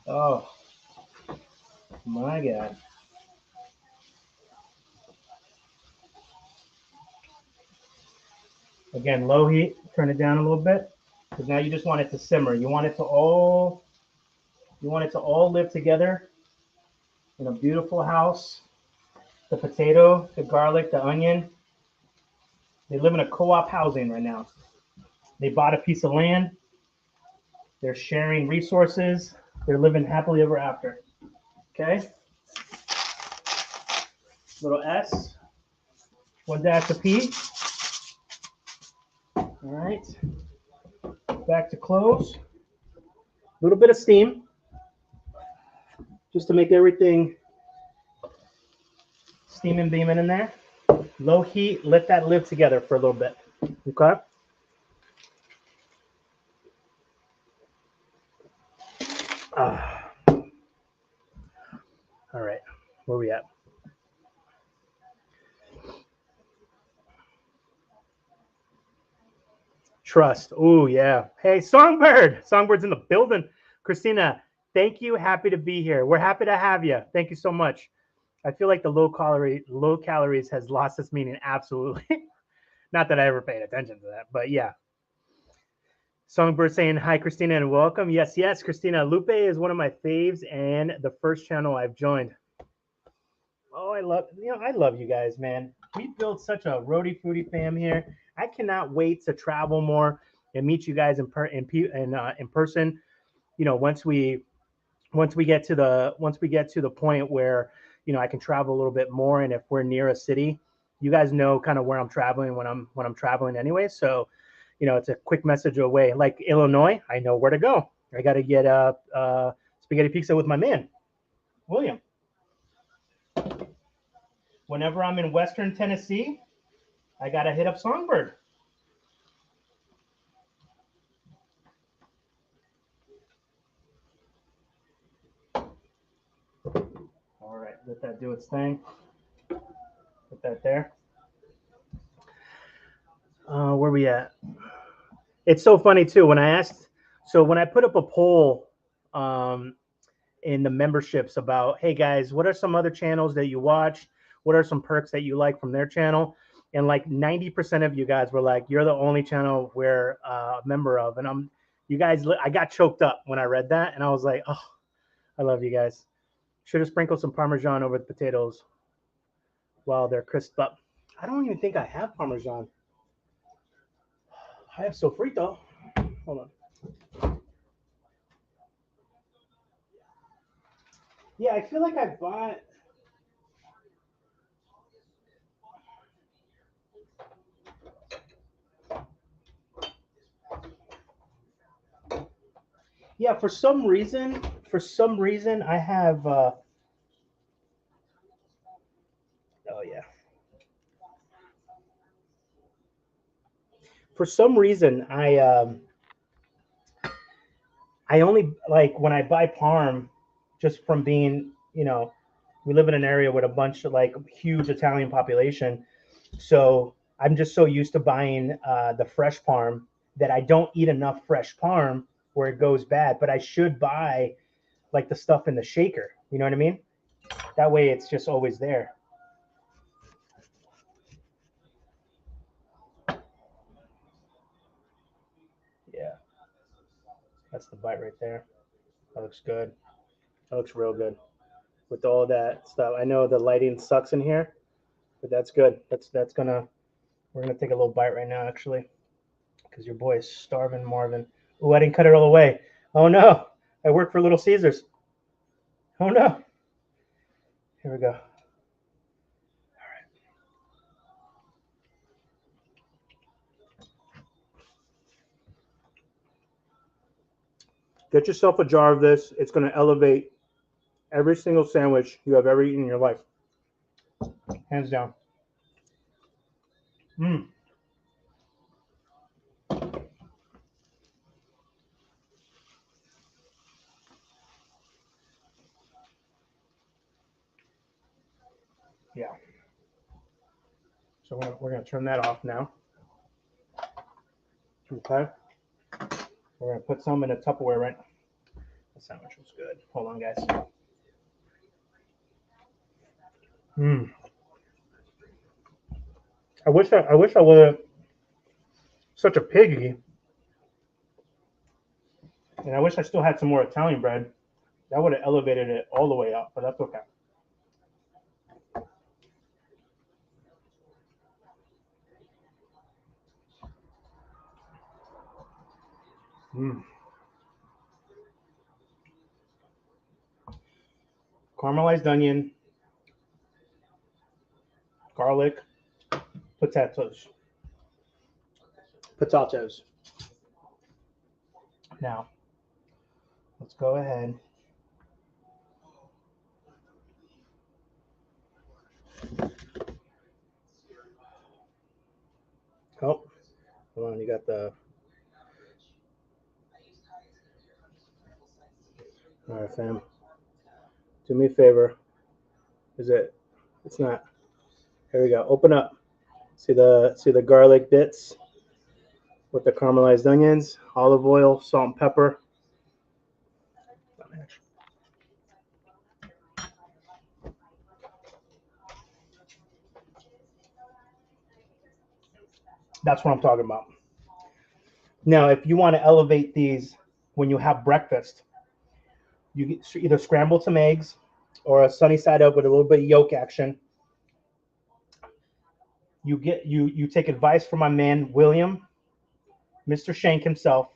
Speaker 1: Oh, my God. Again, low heat. Turn it down a little bit because now you just want it to simmer. You want it to all live together in a beautiful house. The potato, the garlic, the onion. They live in a co-op housing right now. They bought a piece of land. They're sharing resources. They're living happily ever after. Okay. Little S. 1 dash of P. All right. Back to close. A little bit of steam. Just to make everything steaming, beaming in there. Low heat. Let that live together for a little bit. Okay. All right. Where are we at? Trust. Oh, yeah. Hey, SongByrd. SongByrd's in the building. Christina, thank you. Happy to be here. We're happy to have you. Thank you so much. I feel like the low calories has lost its meaning. Absolutely. Not that I ever paid attention to that, but yeah. SongByrd saying hi, Christina, and welcome. Yes, yes, Christina. Lupe is one of my faves and the first channel I've joined. Oh, I love you guys, man. We built such a RHODE Foodie fam here. I cannot wait to travel more and meet you guys in person. You know, once we get to the point where, you know, I can travel a little bit more, and if we're near a city, you guys know kind of where I'm traveling when I'm traveling anyway. So, you know, it's a quick message away. Like Illinois, I know where to go. I got to get a spaghetti pizza with my man, William. Whenever I'm in Western Tennessee, I got to hit up SongByrd. All right, let that do its thing. Put that there. Where we at? It's so funny too. When I put up a poll in the memberships about, hey guys, what are some other channels that you watch? What are some perks that you like from their channel? And like 90% of you guys were like, you're the only channel we're a member of. And I got choked up when I read that. And I was like, oh, I love you guys. Should have sprinkled some Parmesan over the potatoes while they're crisped up. I don't even think I have Parmesan. I have sofrito. Hold on. Yeah, I feel like I bought. Yeah, for some reason, I have. Oh yeah. For some reason, I only like when I buy parm, just from being, you know, we live in an area with a bunch of like huge Italian population, so I'm just so used to buying the fresh parm that I don't eat enough fresh parm where it goes bad. But I should buy like the stuff in the shaker. You know what I mean? That way, it's just always there. Yeah, that's the bite right there. That looks good. That looks real good with all that stuff. I know the lighting sucks in here, but that's good. We're gonna take a little bite right now, actually, because your boy is starving, Marvin. Oh, I didn't cut it all the way. Oh no, I work for Little Caesars. Oh no. Here we go. Get yourself a jar of this. It's gonna elevate every single sandwich you have ever eaten in your life, hands down. Mm. Yeah. So we're gonna turn that off now. Okay. We're gonna put some in a Tupperware, right? The sandwich was good. Hold on, guys. Mm. I wish I would such a piggy, and I wish I still had some more Italian bread. That would have elevated it all the way up, but that's okay. Mm. caramelized onion, garlic, potatoes. Now, let's go ahead. Oh, hold on, you got the... All right, fam. Do me a favor. Is it? It's not. Here we go. Open up. See the garlic bits with the caramelized onions, olive oil, salt and pepper. That's what I'm talking about. Now, if you want to elevate these when you have breakfast, you either scramble some eggs or a sunny side up with a little bit of yolk action. You take advice from my man William, Mr. Shank himself.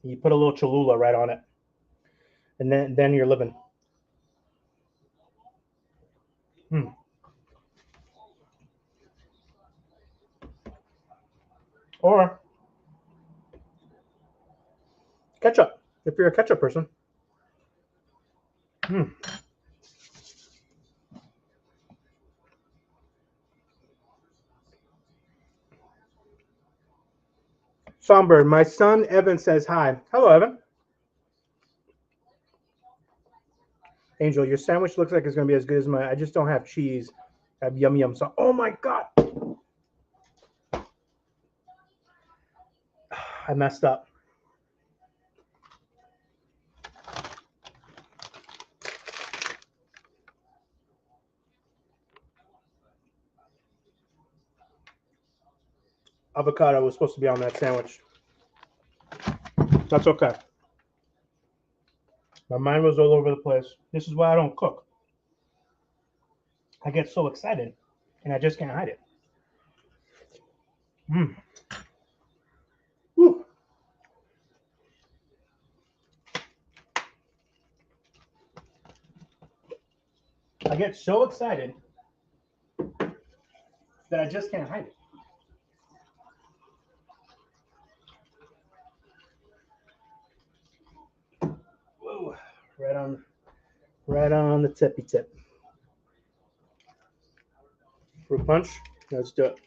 Speaker 1: You put a little Cholula right on it, and then you're living. Or ketchup, if you're a ketchup person. SongByrd, my son Evan says hi. Hello, Evan. Angel, your sandwich looks like it's going to be as good as mine. I just don't have cheese. I have yum yum sauce. Oh my God. I messed up. Avocado was supposed to be on that sandwich. That's okay. My mind was all over the place. This is why I don't cook. I get so excited, and I just can't hide it. Whew. I get so excited that I just can't hide it. Whoa. Right on the tippy tip. Fruit punch. Let's do it.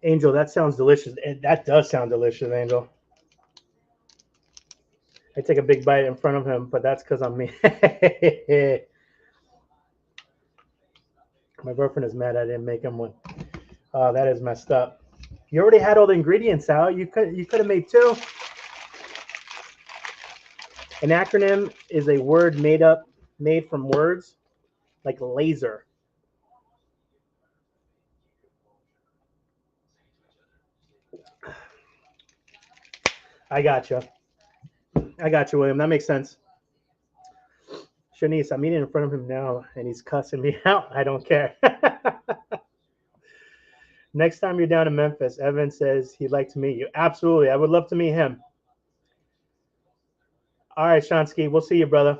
Speaker 1: Angel, that sounds delicious. That does sound delicious, Angel. I take a big bite in front of him, but that's because I'm me. My girlfriend is mad I didn't make him one. Oh, that is messed up. You already had all the ingredients out. You could have made two. An acronym is a word made from words, like laser. I got you. William. That makes sense. Shanice, I'm eating in front of him now, and he's cussing me out. I don't care. Next time you're down in Memphis, Evan says he'd like to meet you. Absolutely. I would love to meet him. All right, Shansky, we'll see you, brother.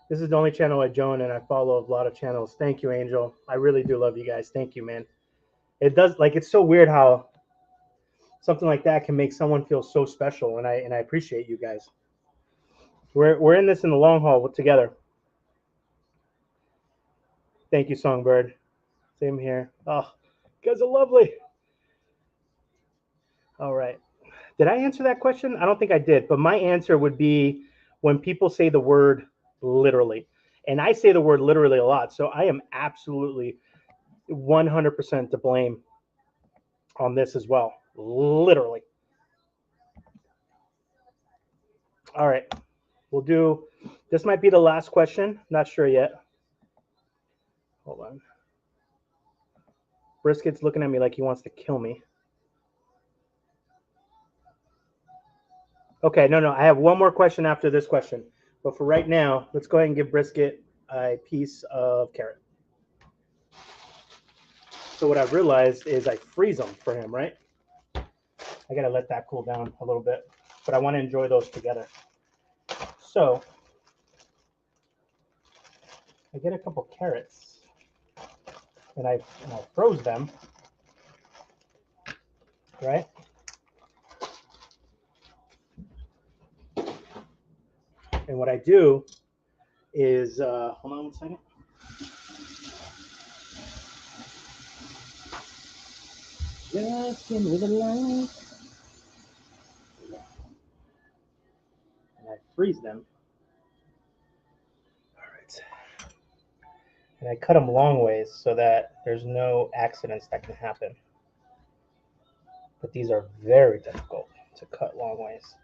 Speaker 1: This is the only channel I join, and I follow a lot of channels. Thank you, Angel. I really do love you guys. Thank you, man. It does, like, it's so weird how something like that can make someone feel so special, and I appreciate you guys. We're in this in the long haul together. Thank you, SongByrd. Same here. Oh, you guys are lovely. All right. Did I answer that question? I don't think I did, but my answer would be when people say the word literally. And I say the word literally a lot, so I am absolutely 100% to blame on this as well. Literally. All right. We'll do, this might be the last question. Not sure yet. Hold on. Brisket's looking at me like he wants to kill me. Okay, no. I have one more question after this question. But for right now, let's go ahead and give Brisket a piece of carrot. So what I've realized is I freeze them for him, right? I got to let that cool down a little bit. But I want to enjoy those together. So I get a couple carrots, and I froze them, right? And what I do is, hold on one second. Just give me the light. And I freeze them. All right. And I cut them long ways so that there's no accidents that can happen. But these are very difficult to cut long ways.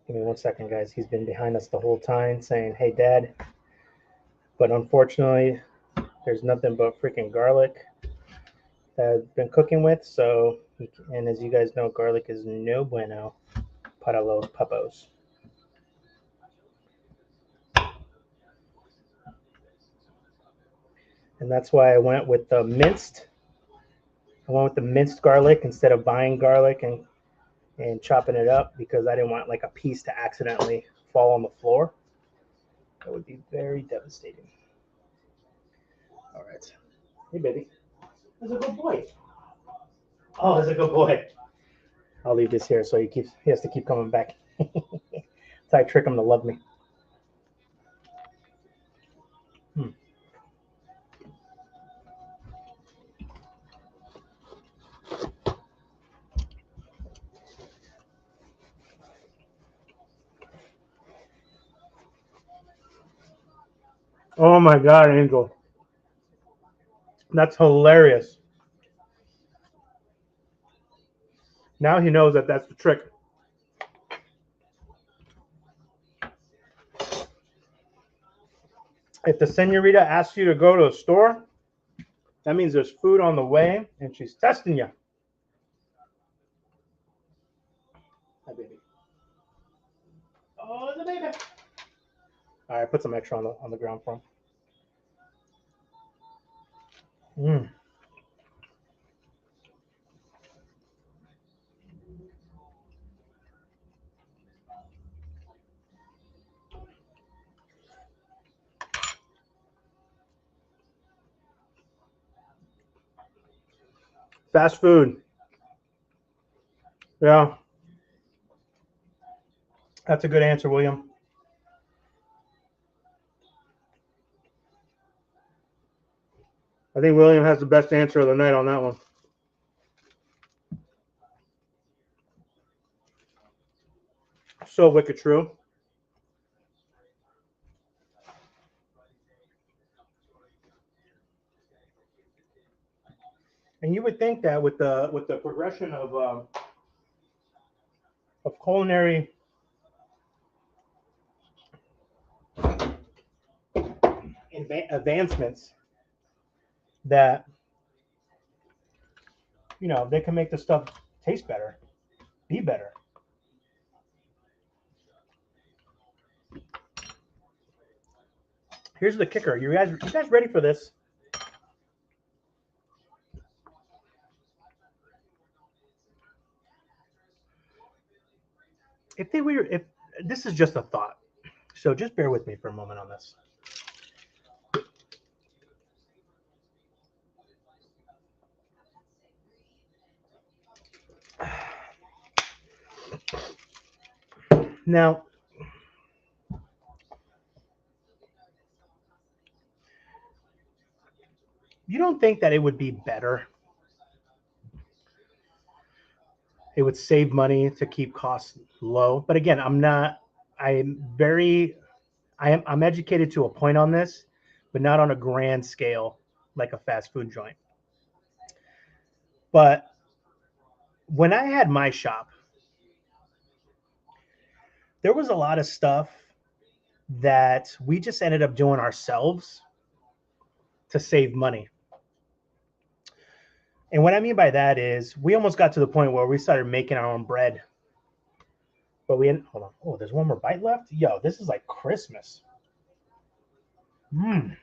Speaker 1: Give me 1 second, guys. He's been behind us the whole time saying, hey, Dad. But unfortunately, there's nothing but freaking garlic that I've been cooking with. So, and as you guys know, garlic is no bueno para los puppos. And that's why I went with the minced. I went with the minced garlic instead of buying garlic and chopping it up, because I didn't want like a piece to accidentally fall on the floor. That would be very devastating. All right. Hey, baby. There's a good boy. Oh, there's a good boy. I'll leave this here so he has to keep coming back. That's how I trick him to love me. Oh my God, Angel. That's hilarious. Now he knows that that's the trick. If the senorita asks you to go to a store, that means there's food on the way and she's testing you. Hi, baby. Oh, the baby. All right, put some extra on the ground for him. Fast food. Yeah. That's a good answer, William. I think William has the best answer of the night on that one. So wicked true. And you would think that with the progression of culinary advancements, that they can make the stuff taste better, be better. Here's the kicker. You guys ready for this? If this is just a thought, so just bear with me for a moment on this. Now, you don't think that it would be better? It would save money to keep costs low. But again, I'm educated to a point on this, but not on a grand scale like a fast food joint. But when I had my shop, there was a lot of stuff that we just ended up doing ourselves to save money. And what I mean by that is we almost got to the point where we started making our own bread. But hold on. Oh, there's one more bite left? Yo, this is like Christmas. Mmm.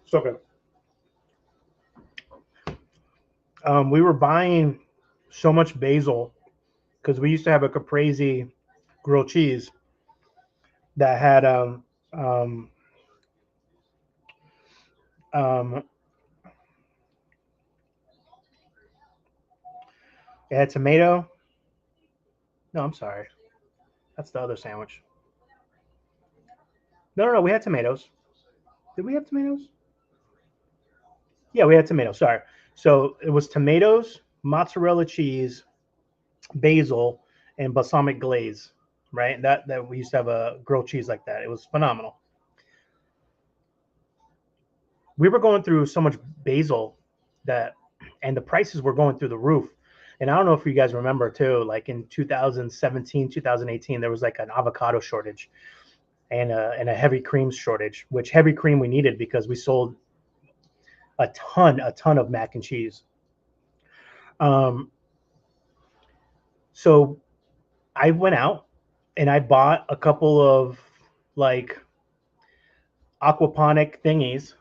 Speaker 1: So good. We were buying so much basil because we used to have a caprese grilled cheese that had um, it had tomato. No, I'm sorry. That's the other sandwich. No. We had tomatoes. Did we have tomatoes? Yeah, we had tomatoes. Sorry. So it was tomatoes, mozzarella cheese, basil, and balsamic glaze. Right. That we used to have a grilled cheese like that. It was phenomenal. We were going through so much basil that, and the prices were going through the roof. And I don't know if you guys remember too, like in 2017, 2018, there was like an avocado shortage and a heavy cream shortage, which heavy cream we needed because we sold a ton of mac and cheese. Um, so I went out and I bought a couple of like aquaponic thingies,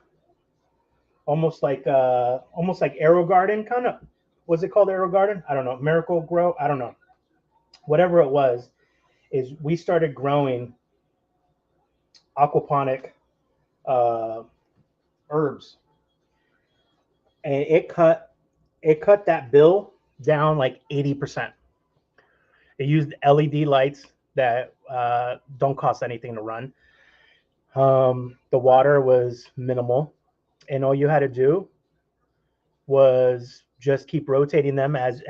Speaker 1: almost like Aero Garden kind of. Was it called Aero Garden? I don't know. Miracle Grow? I don't know. Whatever it was, is we started growing aquaponic uh, herbs, and it cut that bill down like 80%. It used LED lights that don't cost anything to run. The water was minimal, and all you had to do was just keep rotating them as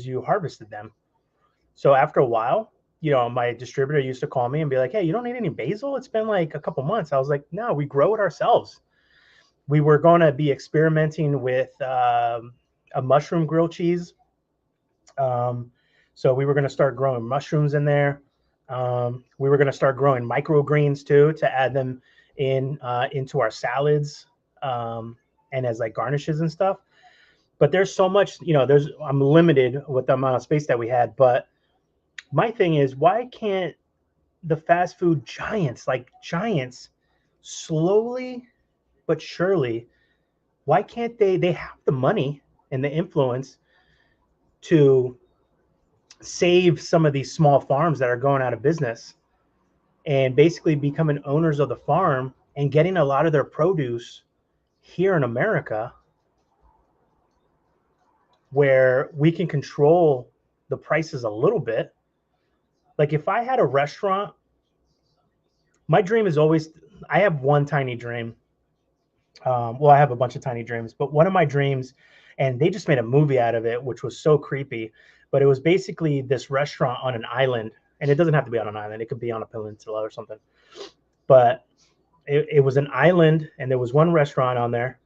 Speaker 1: you harvested them. So after a while, my distributor used to call me and be like, "Hey, you don't need any basil? It's been like a couple months." I was like, "No, we grow it ourselves." We were going to be experimenting with a mushroom grilled cheese. So we were going to start growing mushrooms in there. We were going to start growing microgreens too to add them into our salads and as like garnishes and stuff. But there's so much, I'm limited with the amount of space that we had. But my thing is, why can't the fast food giants, like giants, slowly but surely, why can't they have the money and the influence to save some of these small farms that are going out of business and basically becoming owners of the farm and getting a lot of their produce here in America, where we can control the prices a little bit. Like if I had a restaurant, my dream is always, I have one tiny dream. Well, I have a bunch of tiny dreams, but one of my dreams, and they just made a movie out of it, which was so creepy, but it was basically this restaurant on an island, and it doesn't have to be on an island. It could be on a peninsula or something, but it was an island, and there was one restaurant on there,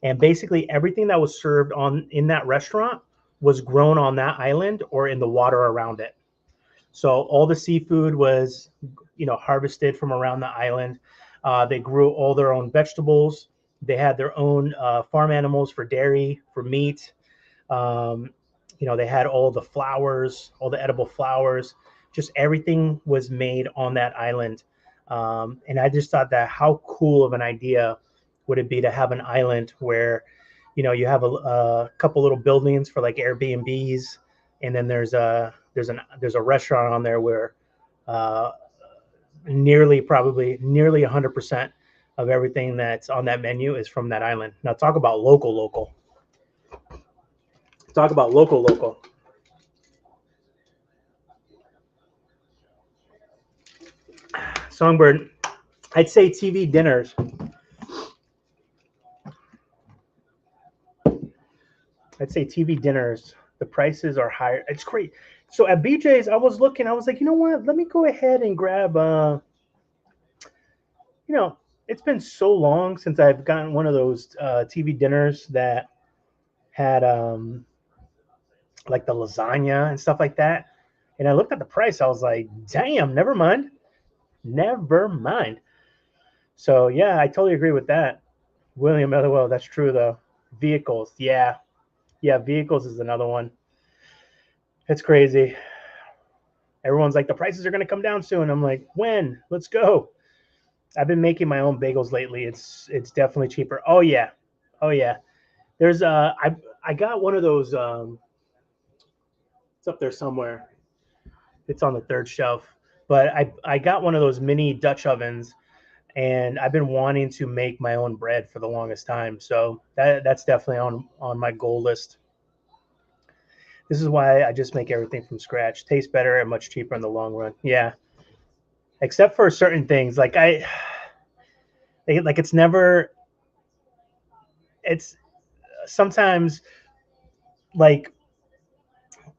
Speaker 1: and basically everything that was served in that restaurant was grown on that island or in the water around it. So all the seafood was, harvested from around the island. They grew all their own vegetables. They had their own farm animals for dairy, for meat. They had all the flowers, all the edible flowers. Just everything was made on that island. And I just thought that how cool of an idea would it be to have an island where, you have a couple little buildings for like Airbnbs, and then there's a restaurant on there where nearly 100% of everything that's on that menu is from that island. Now talk about local. Talk about local. SongByrd, I'd say TV dinners. The prices are higher. It's great. So at BJ's, I was looking, I was like, you know what? Let me go ahead and grab, it's been so long since I've gotten one of those TV dinners that had like the lasagna and stuff like that. And I looked at the price. I was like, damn, never mind. So yeah, I totally agree with that. William LOL, that's true though. Vehicles, yeah, vehicles is another one. It's crazy. Everyone's like, the prices are going to come down soon. I'm like, when? Let's go. I've been making my own bagels lately. It's definitely cheaper. Oh yeah, oh yeah. There's I got one of those. It's up there somewhere. It's on the third shelf. But I got one of those mini Dutch ovens, and I've been wanting to make my own bread for the longest time. So that's definitely on my goal list. This is why I just make everything from scratch. Tastes better and much cheaper in the long run. Yeah, except for certain things like it's never. It's sometimes like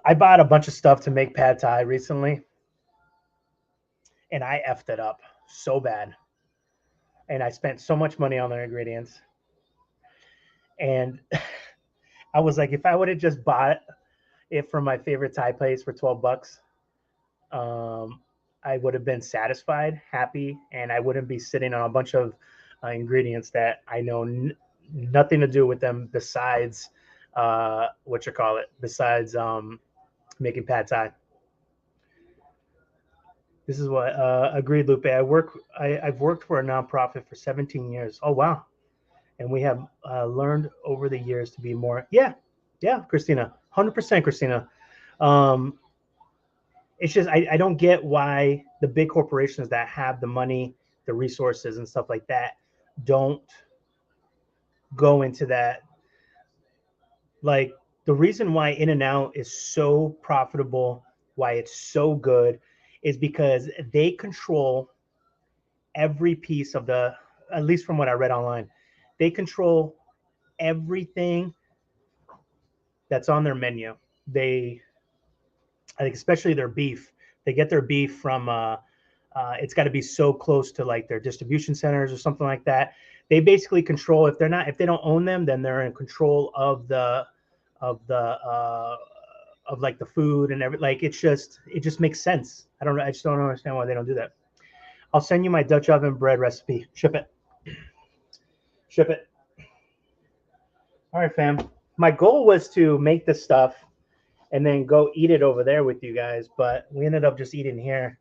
Speaker 1: I bought a bunch of stuff to make pad thai recently, and I effed it up so bad. And I spent so much money on their ingredients. And I was like, if I would have just bought it from my favorite Thai place for $12, I would have been satisfied, happy, and I wouldn't be sitting on a bunch of ingredients that I know nothing to do with them besides besides making pad thai. This is what agreed, Lupe. I've worked for a nonprofit for 17 years. Oh wow, and we have learned over the years to be more. Yeah, Christina, 100%, Christina. It's just I don't get why the big corporations that have the money, the resources, and stuff like that don't go into that. Like the reason why In-N-Out is so profitable, why it's so good, is because they control every piece of the, at least from what I read online, they control everything that's on their menu. I think especially their beef, they get their beef from, it's got to be so close to like their distribution centers or something like that. They basically control, if they don't own them, then they're in control of like the food and everything. Like it just makes sense. I just don't understand why they don't do that. I'll send you my Dutch oven bread recipe. Ship it. All right, fam. My goal was to make this stuff and then go eat it over there with you guys, but we ended up just eating here.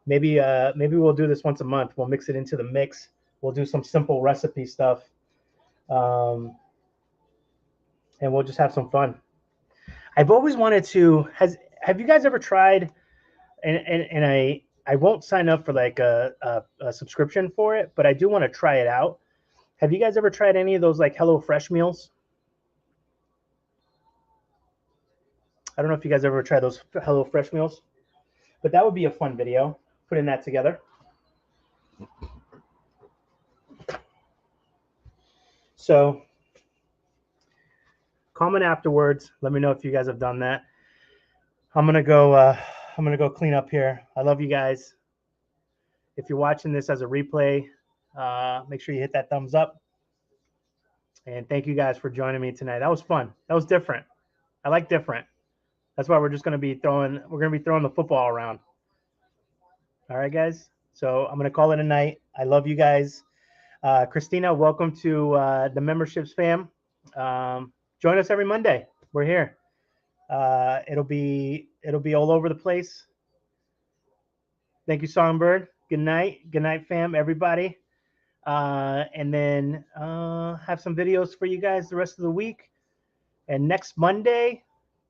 Speaker 1: Maybe we'll do this once a month. We'll mix it into the mix. We'll do some simple recipe stuff, and we'll just have some fun. I've always wanted to. Have you guys ever tried? And I won't sign up for like a subscription for it, but I do want to try it out. Have you guys ever tried any of those like HelloFresh meals? I don't know if you guys ever tried those HelloFresh meals, but that would be a fun video, putting that together. So comment afterwards. Let me know if you guys have done that. I'm gonna go clean up here. I love you guys. If you're watching this as a replay, make sure you hit that thumbs up. And thank you guys for joining me tonight. That was fun. That was different. I like different. That's why we're gonna be throwing the football around. All right, guys. So I'm gonna call it a night. I love you guys. Christina, welcome to the memberships fam. Join us every Monday. We're here. It'll be all over the place. Thank you, SongByrd. Good night, fam, everybody. And then have some videos for you guys the rest of the week. And next Monday,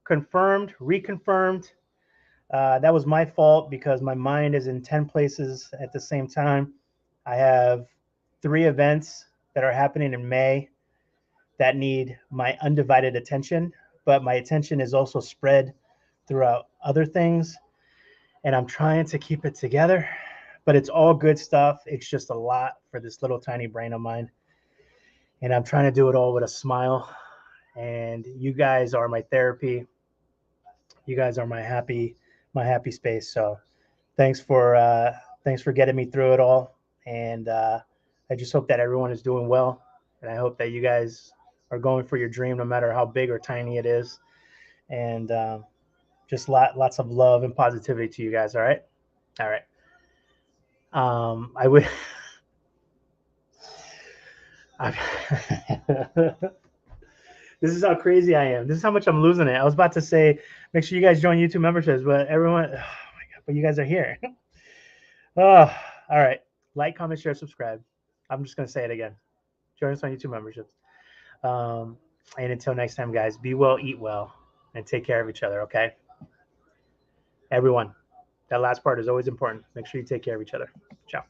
Speaker 1: confirmed, reconfirmed. That was my fault because my mind is in 10 places at the same time. I have 3 events that are happening in May that need my undivided attention, but my attention is also spread throughout other things. And I'm trying to keep it together, but it's all good stuff. It's just a lot for this little tiny brain of mine. And I'm trying to do it all with a smile. And you guys are my therapy. You guys are my happy space. So thanks for getting me through it all. And I just hope that everyone is doing well. And I hope that you guys are going for your dream, no matter how big or tiny it is. And just lots of love and positivity to you guys. All right. I would. This is how crazy I am. This is how much I'm losing it. I was about to say, make sure you guys join YouTube memberships, but everyone, oh my God, but you guys are here. Oh, all right. Like, comment, share, subscribe. I'm just going to say it again. Join us on YouTube memberships. And until next time, guys, be well, eat well, and take care of each other, okay? Everyone, that last part is always important. Make sure you take care of each other. Ciao.